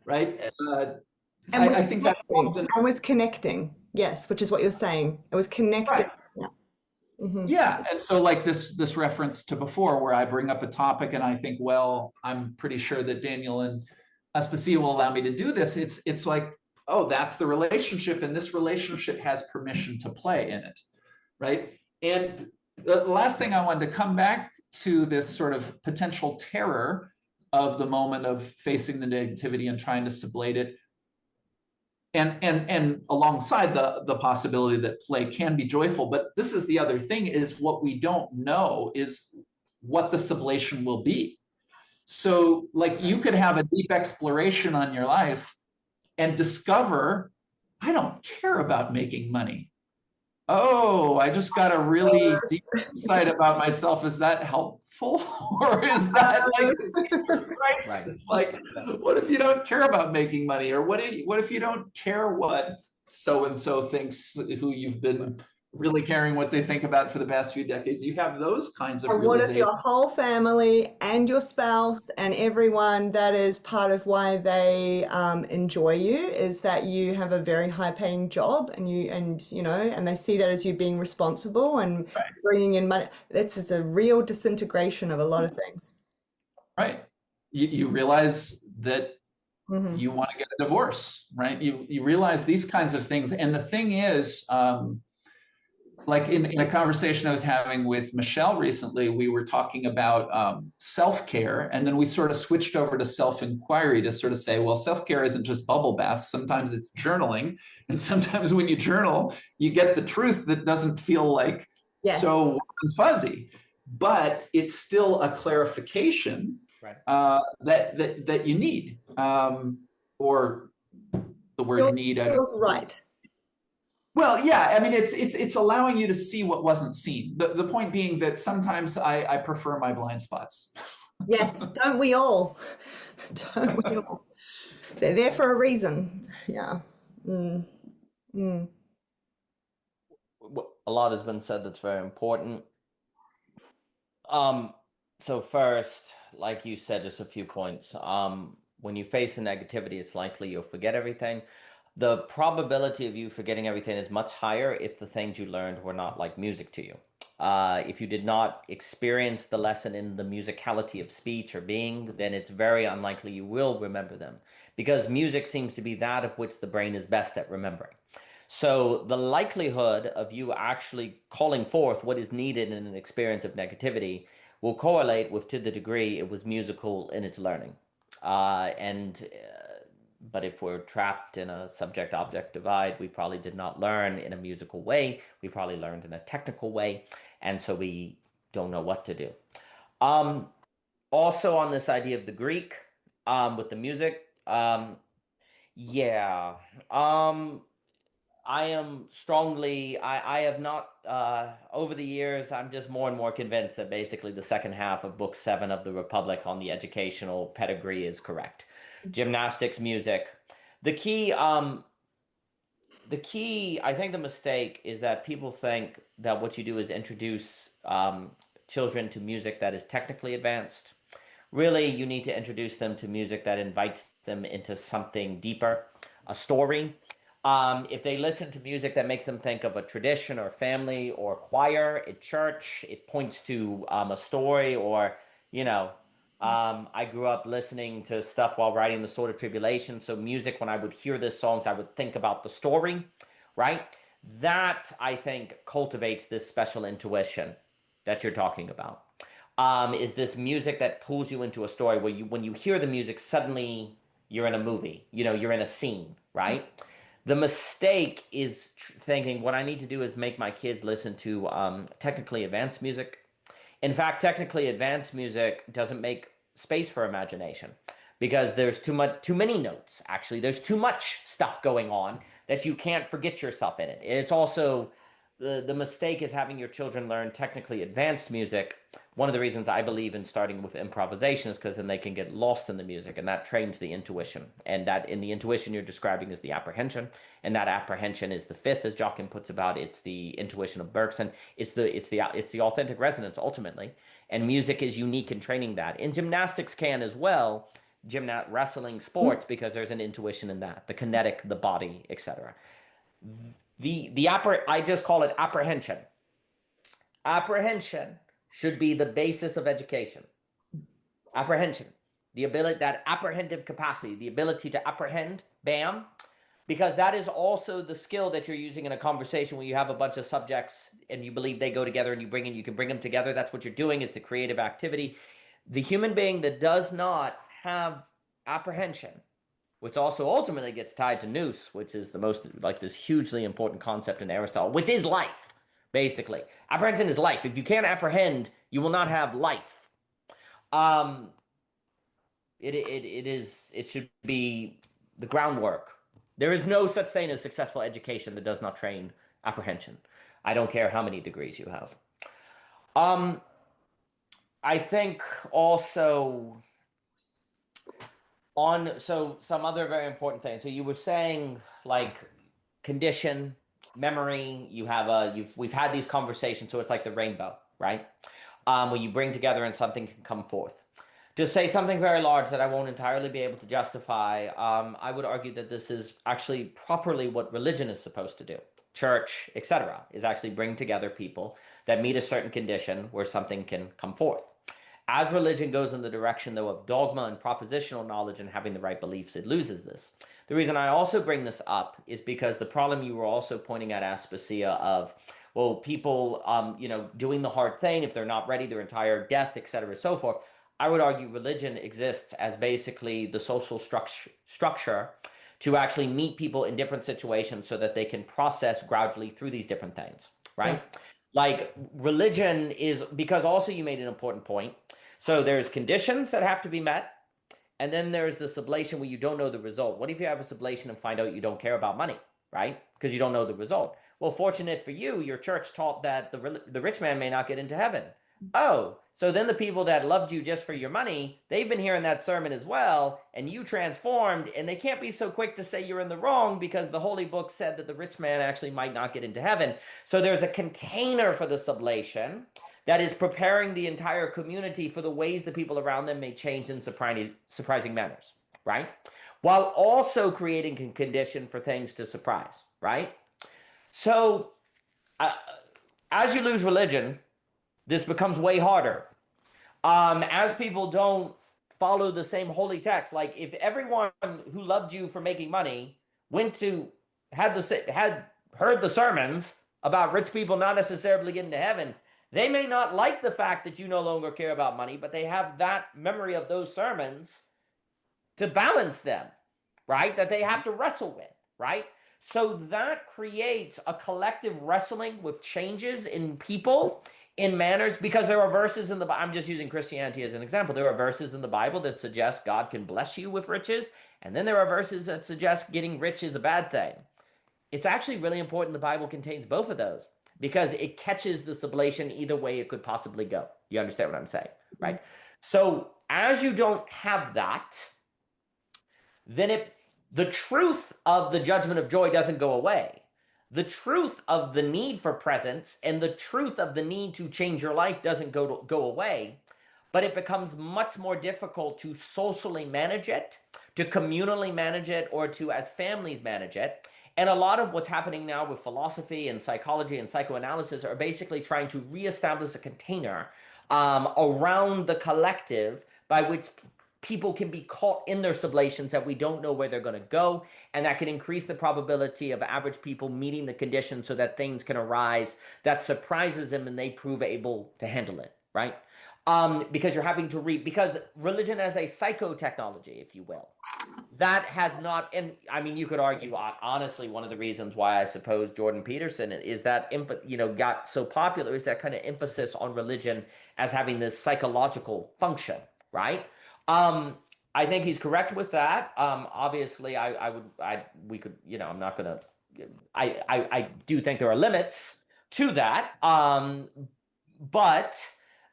right? I think that often... I was connecting, yes, which is what you're saying. I was connecting. Right. Yeah. Mm-hmm. Yeah, and so like this reference to before, where I bring up a topic and I think, well, I'm pretty sure that Daniel and Aspasia will allow me to do this. It's like, oh, that's the relationship, and this relationship has permission to play in it, right? And the last thing I wanted to come back to, this sort of potential terror of the moment of facing the negativity and trying to sublate it. And alongside the possibility that play can be joyful, but this is the other thing, is what we don't know is what the sublation will be. So like, you could have a deep exploration on your life and discover, I don't care about making money. Oh, I just got a really deep insight about myself. Is that helpful? Or is that like crisis? Right. Like, what if you don't care about making money? Or what if you don't care what so-and-so thinks, who you've been really caring what they think about for the past few decades. You have those kinds of And what if realizations. your whole family and your spouse and everyone, that is part of why they enjoy you, is that you have a very high paying job and and they see that as you being responsible and bringing in money. This is a real disintegration of a lot of things. Right. You realize that Hmm. you want to get a divorce, right? You realize these kinds of things. And the thing is, like in a conversation I was having with Michelle recently, we were talking about self-care, and then we sort of switched over to self-inquiry to sort of say, well, self-care isn't just bubble baths. Sometimes it's journaling, and sometimes when you journal, you get the truth that doesn't feel like Yes. so warm and fuzzy, but it's still a clarification Right. that you need, or the word need. Feels right. Well, yeah, I mean, it's allowing you to see what wasn't seen. The point being that sometimes I prefer my blind spots. Yes, don't we all? Don't we all? They're there for a reason. Yeah. Mm, mm. A lot has been said that's very important. Um, so first, like you said, just a few points. When you face a negativity, it's likely you'll forget everything. The probability of you forgetting everything is much higher if the things you learned were not like music to you. If you did not experience the lesson in the musicality of speech or being, then it's very unlikely you will remember them, because music seems to be that of which the brain is best at remembering. So the likelihood of you actually calling forth what is needed in an experience of negativity will correlate with to the degree it was musical in its learning. And but if we're trapped in a subject-object divide, we probably did not learn in a musical way. We probably learned in a technical way, and so we don't know what to do. Um, Also on this idea of the Greek, with the music, yeah. Um, I am strongly, I have not, over the years, I'm just more and more convinced that basically the second half of Book 7 of the Republic on the educational pedigree is correct. Gymnastics, music. The key, um, the key, I think the mistake is that people think that what you do is introduce children to music that is technically advanced. Really, you need to introduce them to music that invites them into something deeper, a story. If they listen to music that makes them think of a tradition or family or choir at church, it points to a story or, you know, I grew up listening to stuff while writing The Sword of Tribulation. So, music, when I would hear the songs, I would think about the story, right? That, I think, cultivates this special intuition that you're talking about. Is this music that pulls you into a story where when you hear the music, suddenly you're in a movie, you're in a scene, right? The mistake is thinking what I need to do is make my kids listen to technically advanced music. In fact, technically advanced music doesn't make space for imagination because there's too many notes. Actually, there's too much stuff going on that you can't forget yourself in it. It's also the mistake is having your children learn technically advanced music. One of the reasons I believe in starting with improvisation is because then they can get lost in the music, and that trains the intuition. And that in the intuition you're describing is the apprehension, and that apprehension is the fifth, as Joachim puts about. It's the intuition of Bergson. It's the authentic resonance ultimately, and music is unique in training that. And gymnastics can as well, wrestling, sports, because there's an intuition in that, the kinetic, the body, etc. I just call it apprehension. Apprehension should be the basis of education. Apprehension, the ability, that apprehensive capacity, the ability to apprehend, bam, because that is also the skill that you're using in a conversation when you have a bunch of subjects and you believe they go together and you can bring them together. That's what you're doing. It's the creative activity. The human being that does not have apprehension, which also ultimately gets tied to nous, which is the most, like, this hugely important concept in Aristotle, which is life, basically. Apprehension is life. If you can't apprehend, you will not have life. Um, it should be the groundwork. There is no such thing as successful education that does not train apprehension. I don't care how many degrees you have. Um, I think also so some other very important things. So you were saying like condition, memory, we've had these conversations, so it's like the rainbow, right? When you bring together and something can come forth. To say something very large that I won't entirely be able to justify, I would argue that this is actually properly what religion is supposed to do. Church, etc., is actually bring together people that meet a certain condition where something can come forth. As religion goes in the direction, though, of dogma and propositional knowledge and having the right beliefs, it loses this. The reason I also bring this up is because the problem you were also pointing at, Aspasia, of, well, people, doing the hard thing, if they're not ready, their entire death, etc., so forth. I would argue religion exists as basically the social structure to actually meet people in different situations so that they can process gradually through these different things, right? Like religion is, because also you made an important point. So there's conditions that have to be met, and then there's the sublation where you don't know the result. What if you have a sublation and find out you don't care about money, right? Because you don't know the result. Well, fortunate for you, your church taught that the rich man may not get into heaven. Oh, so then the people that loved you just for your money, they've been hearing that sermon as well, and you transformed, and they can't be so quick to say you're in the wrong because the holy book said that the rich man actually might not get into heaven. So there's a container for the sublation that is preparing the entire community for the ways the people around them may change in surprising manners, right? While also creating a condition for things to surprise, right? So as you lose religion, this becomes way harder. As people don't follow the same holy text, like if everyone who loved you for making money had heard the sermons about rich people not necessarily getting to heaven, they may not like the fact that you no longer care about money, but they have that memory of those sermons to balance them, right? That they have to wrestle with, right? So that creates a collective wrestling with changes in people, in manners, because there are verses in the Bible. I'm just using Christianity as an example. There are verses in the Bible that suggest God can bless you with riches, and then there are verses that suggest getting rich is a bad thing. It's actually really important the Bible contains both of those because it catches the sublation either way it could possibly go. You understand what I'm saying, right? So as you don't have that, then the truth of the judgment of joy doesn't go away. The truth of the need for presence and the truth of the need to change your life doesn't go away, but it becomes much more difficult to socially manage it, to communally manage it, or to, as families, manage it. And a lot of what's happening now with philosophy and psychology and psychoanalysis are basically trying to reestablish a container around the collective by which people can be caught in their sublations that we don't know where they're going to go, and that can increase the probability of average people meeting the conditions so that things can arise that surprises them and they prove able to handle it, right? Because you're having to because religion as a psychotechnology, if you will, that has not, and I mean, you could argue, honestly, one of the reasons why I suppose Jordan Peterson is that, got so popular is that kind of emphasis on religion as having this psychological function, right? I think he's correct with that. Obviously, we could, I'm not gonna, I do think there are limits to that. But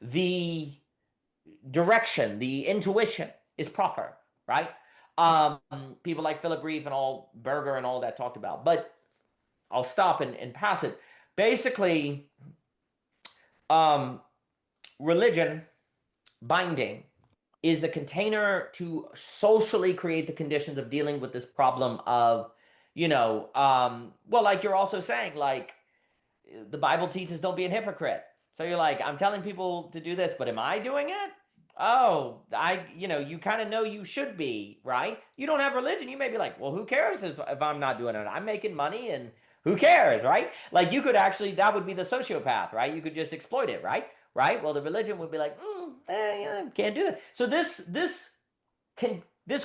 the direction, the intuition is proper, right? People like Philip Reeve and all Berger and all that talked about. But I'll stop and pass it. Basically, religion binding is the container to socially create the conditions of dealing with this problem of, like you're also saying, like the Bible teaches don't be a hypocrite. So you're like, I'm telling people to do this, but am I doing it? Oh, you kind of know you should be, right? You don't have religion. You may be like, well, who cares if I'm not doing it? I'm making money and who cares, right? Like you could actually, that would be the sociopath, right? You could just exploit it, right? Right? Well, the religion would be like, can't do it. So this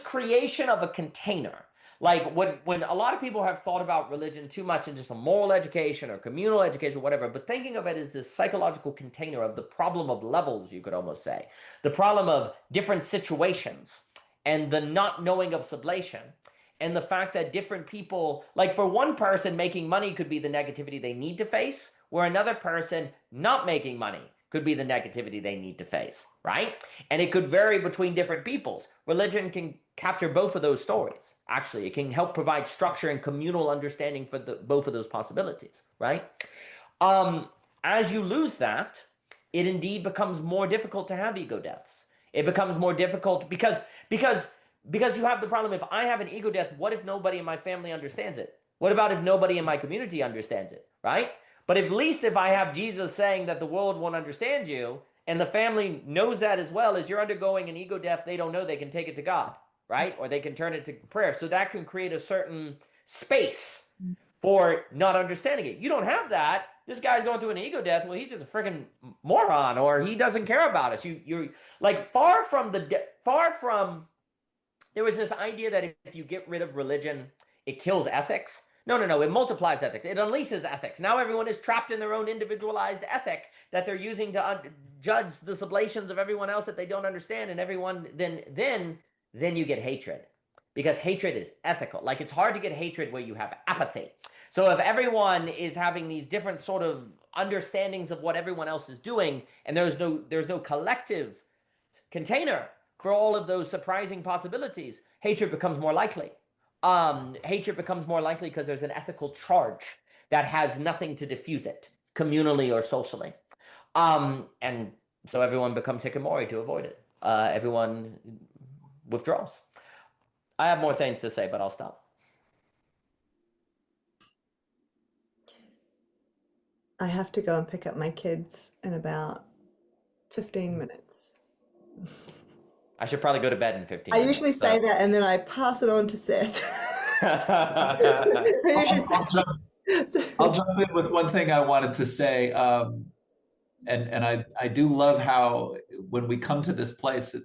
creation of a container, like when a lot of people have thought about religion too much in just a moral education or communal education or whatever, but thinking of it as this psychological container of the problem of levels, you could almost say, the problem of different situations and the not knowing of sublation. And the fact that different people, like for one person, making money could be the negativity they need to face, where another person not making money could be the negativity they need to face, right? And it could vary between different peoples. Religion can capture both of those stories, actually. It can help provide structure and communal understanding for both of those possibilities, right? As you lose that, it indeed becomes more difficult to have ego deaths. It becomes more difficult because you have the problem. If I have an ego death, what if nobody in my family understands it? What about if nobody in my community understands it, right? But at least if I have Jesus saying that the world won't understand you, and the family knows that as well, as you're undergoing an ego death, they don't know, they can take it to God, right? Or they can turn it to prayer. So that can create a certain space for not understanding it. You don't have that. This guy's going through an ego death. Well, he's just a freaking moron, or he doesn't care about us. You're like far from. There was this idea that if you get rid of religion, it kills ethics. No, no, no. It multiplies ethics. It unleashes ethics. Now everyone is trapped in their own individualized ethic that they're using to judge the sublations of everyone else that they don't understand, and everyone then you get hatred, because hatred is ethical. Like, it's hard to get hatred where you have apathy. So if everyone is having these different sort of understandings of what everyone else is doing, and there's no collective container for all of those surprising possibilities, hatred becomes more likely. Hatred becomes more likely because there's an ethical charge that has nothing to diffuse it, communally or socially. And so everyone becomes hikikomori to avoid it. Everyone withdraws. I have more things to say, but I'll stop. I have to go and pick up my kids in about 15 minutes. I should probably go to bed in 15 I minutes. usually say that and then I pass it on to Seth. I usually I'll jump in with one thing I wanted to say. And I do love how when we come to this place,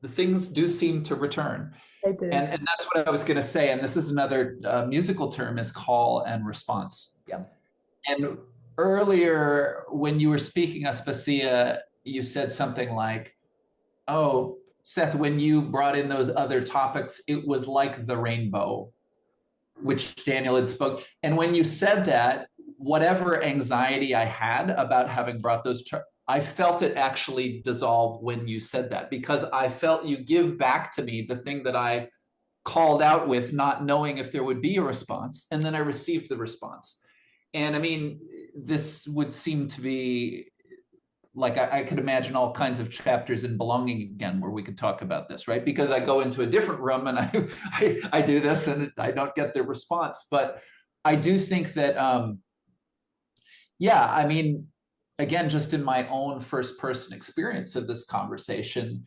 the things do seem to return. They do. And that's what I was going to say. And this is another musical term, is call and response. Yeah. And earlier when you were speaking, Aspasia, you said something like, oh, Seth, when you brought in those other topics, it was like the rainbow, which Daniel had spoke. And when you said that, whatever anxiety I had about having brought those, I felt it actually dissolve when you said that, because I felt you give back to me the thing that I called out with, not knowing if there would be a response. And then I received the response. And I mean, this would seem to be like, I could imagine all kinds of chapters in Belonging Again where we could talk about this, right? Because I go into a different room and I do this and I don't get the response. But I do think that, yeah, I mean, again, just in my own first person experience of this conversation,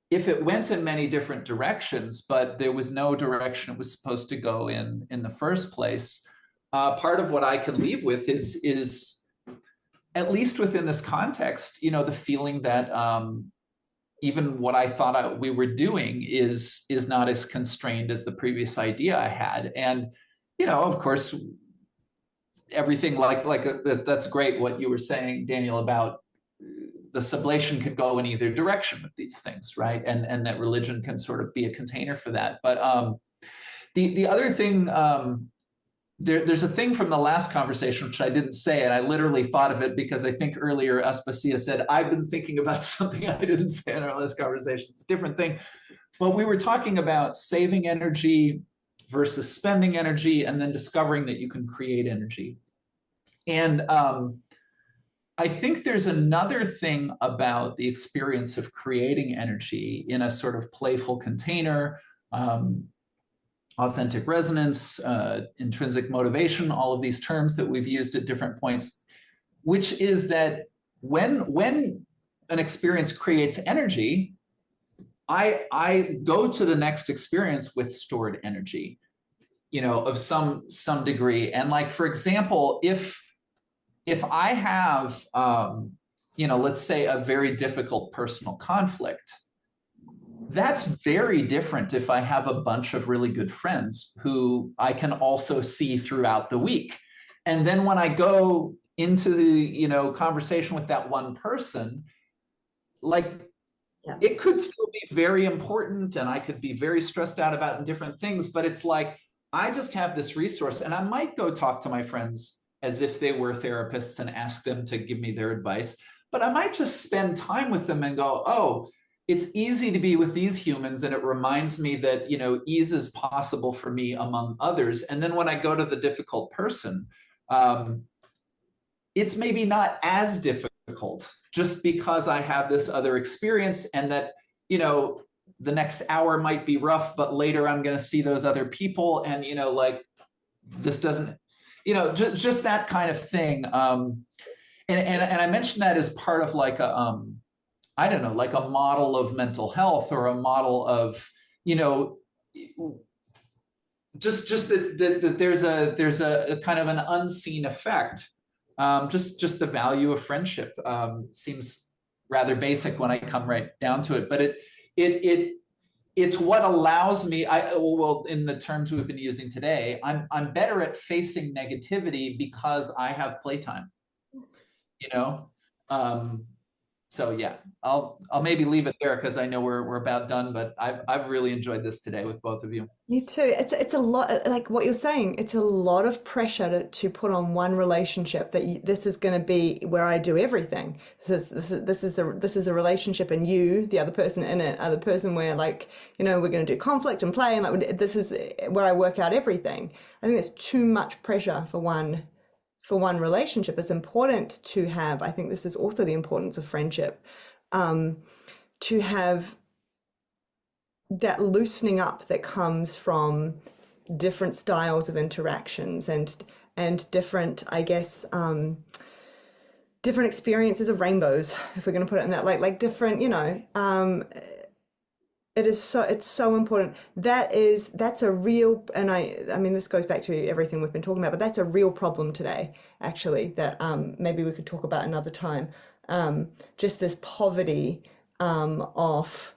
if it went in many different directions, but there was no direction it was supposed to go in the first place, part of what I can leave with is at least within this context, you know, the feeling that even what I thought we were doing is not as constrained as the previous idea I had. And, you know, of course, everything that's great what you were saying, Daniel, about the sublation could go in either direction with these things, right? And that religion can sort of be a container for that. But the other thing, there's a thing from the last conversation which I didn't say, and I literally thought of it because I think earlier Aspasia said, I've been thinking about something I didn't say in our last conversation. It's a different thing. But we were talking about saving energy versus spending energy, and then discovering that you can create energy. And I think there's another thing about the experience of creating energy in a sort of playful container, authentic resonance, intrinsic motivation, all of these terms that we've used at different points, which is that when an experience creates energy, I go to the next experience with stored energy, you know, of some degree. And like, for example, if I have, you know, let's say a very difficult personal conflict, that's very different if I have a bunch of really good friends who I can also see throughout the week. And then when I go into the, you know, conversation with that one person, like, yeah, it could still be very important and I could be very stressed out about different things, but it's like, I just have this resource and I might go talk to my friends as if they were therapists and ask them to give me their advice, but I might just spend time with them and go, oh, it's easy to be with these humans, and it reminds me that, you know, ease is possible for me among others. And then when I go to the difficult person, um, it's maybe not as difficult just because I have this other experience, and that, you know, the next hour might be rough, but later I'm going to see those other people, and, you know, like, this doesn't, you know, just that kind of thing. And I mentioned that as part of like a, I don't know, like a model of mental health, or a model of, you know, just that there's a kind of an unseen effect. Just the value of friendship seems rather basic when I come right down to it, but it it's what allows me, well, in the terms we've been using today, I'm better at facing negativity because I have playtime, you know. um so yeah, I'll maybe leave it there because I know we're about done, but I've really enjoyed this today with both of you. Me too. It's a lot, like what you're saying. It's a lot of pressure to put on one relationship that this is going to be where I do everything. This is the relationship, and you, the other person in it, other person where, like, you know, we're going to do conflict and play, and like this is where I work out everything. I think it's too much pressure for one relationship. It's important to have. I think this is also the importance of friendship, to have that loosening up that comes from different styles of interactions, and different, I guess, different experiences of rainbows, if we're going to put it in that, like different, you know, it's so important. That's a real, and I mean, this goes back to everything we've been talking about, but that's a real problem today, actually, that maybe we could talk about another time. Just this poverty of,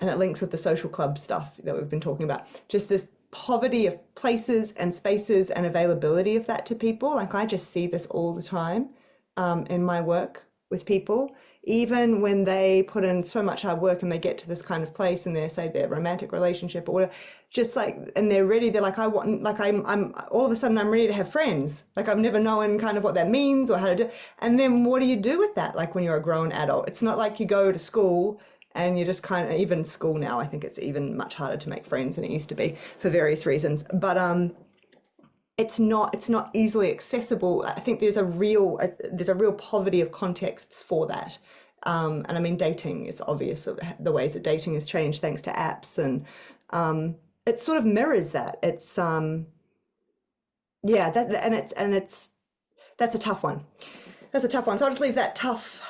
and it links with the social club stuff that we've been talking about, just this poverty of places and spaces and availability of that to people. Like, I just see this all the time in my work with people, even when they put in so much hard work and they get to this kind of place in their, say, their romantic relationship or whatever, just like, and they're ready, they're like, I want, like, I'm all of a sudden I'm ready to have friends. Like, I've never known kind of what that means or how to do. And then what do you do with that? Like, when you're a grown adult, it's not like you go to school and you just kind of, even school now, I think it's even much harder to make friends than it used to be for various reasons. But it's not easily accessible. I think there's a real poverty of contexts for that. And I mean, dating is obvious, the ways that dating has changed thanks to apps, and it sort of mirrors that. It's yeah, that and it's that's a tough one. That's a tough one. So I'll just leave that tough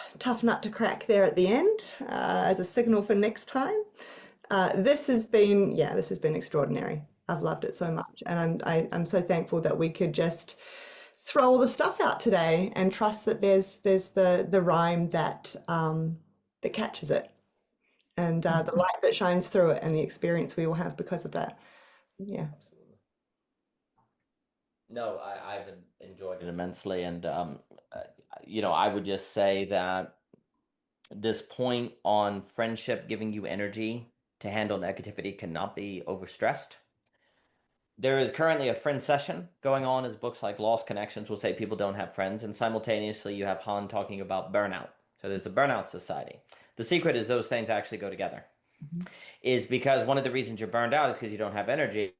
nut to crack there at the end, as a signal for next time. This has been extraordinary. I've loved it so much, and I'm so thankful that we could just throw all the stuff out today and trust that there's the rhyme that catches it, and the light that shines through it, and the experience we all have because of that. Yeah. No, I've enjoyed it immensely, and I would just say that this point on friendship giving you energy to handle negativity cannot be overstressed. There is currently a friend session going on as books like Lost Connections will say people don't have friends, and simultaneously you have Han talking about burnout. So there's the burnout society. The secret is those things actually go together. Is because one of the reasons you're burned out is because you don't have energy,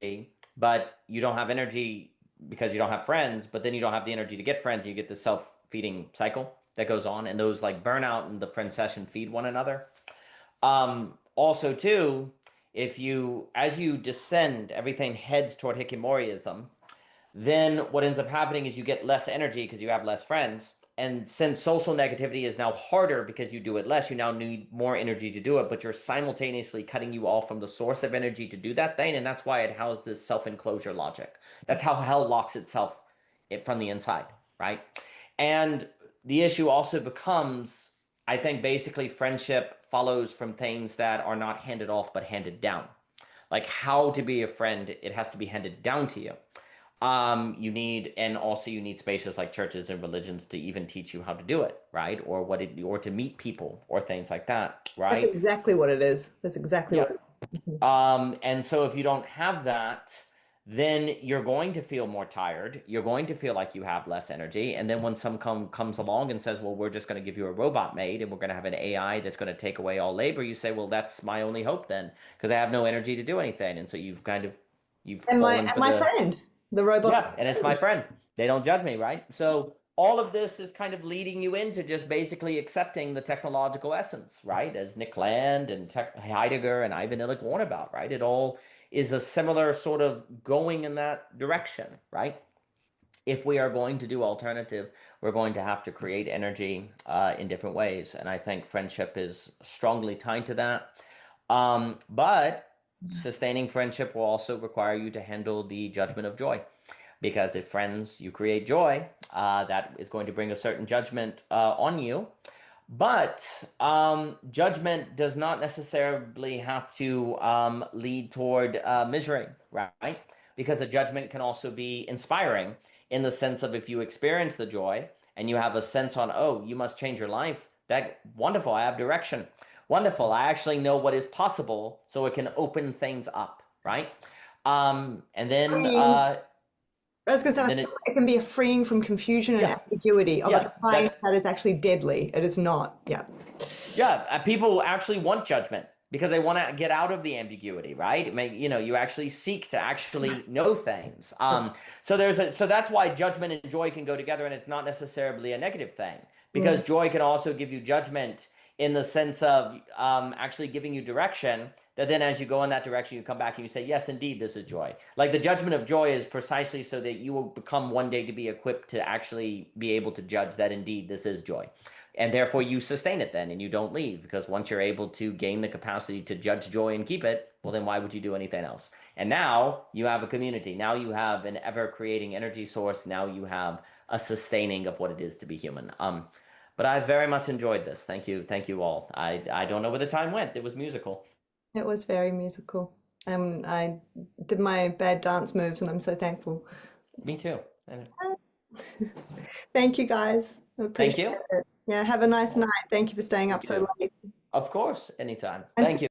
but you don't have energy because you don't have friends, but then you don't have the energy to get friends, and you get the self-feeding cycle that goes on, and those like burnout and the friend session feed one another. Also, too, if you, as you descend, everything heads toward Hikimoriism, then what ends up happening is you get less energy because you have less friends. And since social negativity is now harder because you do it less, you now need more energy to do it, but you're simultaneously cutting you off from the source of energy to do that thing. And that's why it has this self-enclosure logic. That's how hell locks itself from the inside, right? And the issue also becomes, I think, basically friendship follows from things that are not handed off but handed down. Like how to be a friend, it has to be handed down to you. And also you need spaces like churches and religions to even teach you how to do it, right? Or to meet people or things like that, That's right? exactly what it is. That's exactly Yeah. what it is. And so if you don't have that, then you're going to feel more tired. You're going to feel like you have less energy. And then when comes along and says, well, we're just going to give you a robot maid and we're going to have an AI that's going to take away all labor, you say, well, that's my only hope then, because I have no energy to do anything. And so you've And fallen for my the, friend, the robot's yeah, and it's my friend. They don't judge me, right? So all of this is kind of leading you into just basically accepting the technological essence, right? As Nick Land and Heidegger and Ivan Illich warn about, right? It all is a similar sort of going in that direction, right? If we are going to do alternative, we're going to have to create energy in different ways. And I think friendship is strongly tied to that. But sustaining friendship will also require you to handle the judgment of joy. Because if friends, you create joy, that is going to bring a certain judgment on you. But judgment does not necessarily have to lead toward misery, right? Because a judgment can also be inspiring in the sense of if you experience the joy and you have a sense on, oh, you must change your life. That wonderful. I have direction. Wonderful. I actually know what is possible, so it can open things up, right? And then freeing. I was going to then say, it, it can be a freeing from confusion and yeah, ambiguity of yeah, applying that is actually deadly. It is not. Yeah. yeah. People actually want judgment because they want to get out of the ambiguity, right? You actually seek to actually know things. So that's why judgment and joy can go together, and it's not necessarily a negative thing because Mm. joy can also give you judgment in the sense of actually giving you direction. That then, as you go in that direction, you come back and you say, "Yes, indeed, this is joy." Like the judgment of joy is precisely so that you will become one day to be equipped to actually be able to judge that indeed this is joy. And therefore, you sustain it then and you don't leave because once you're able to gain the capacity to judge joy and keep it, well, then why would you do anything else? And now you have a community. Now you have an ever creating energy source. Now you have a sustaining of what it is to be human. But I very much enjoyed this. Thank you. Thank you all. I don't know where the time went. It was musical. It was very musical. And I did my bad dance moves, and I'm so thankful. Me too. And Thank you guys. I thank appreciate you. it. Yeah, have a nice night. Well, Thank you for staying you up so too. late. Of course, anytime. And Thank you.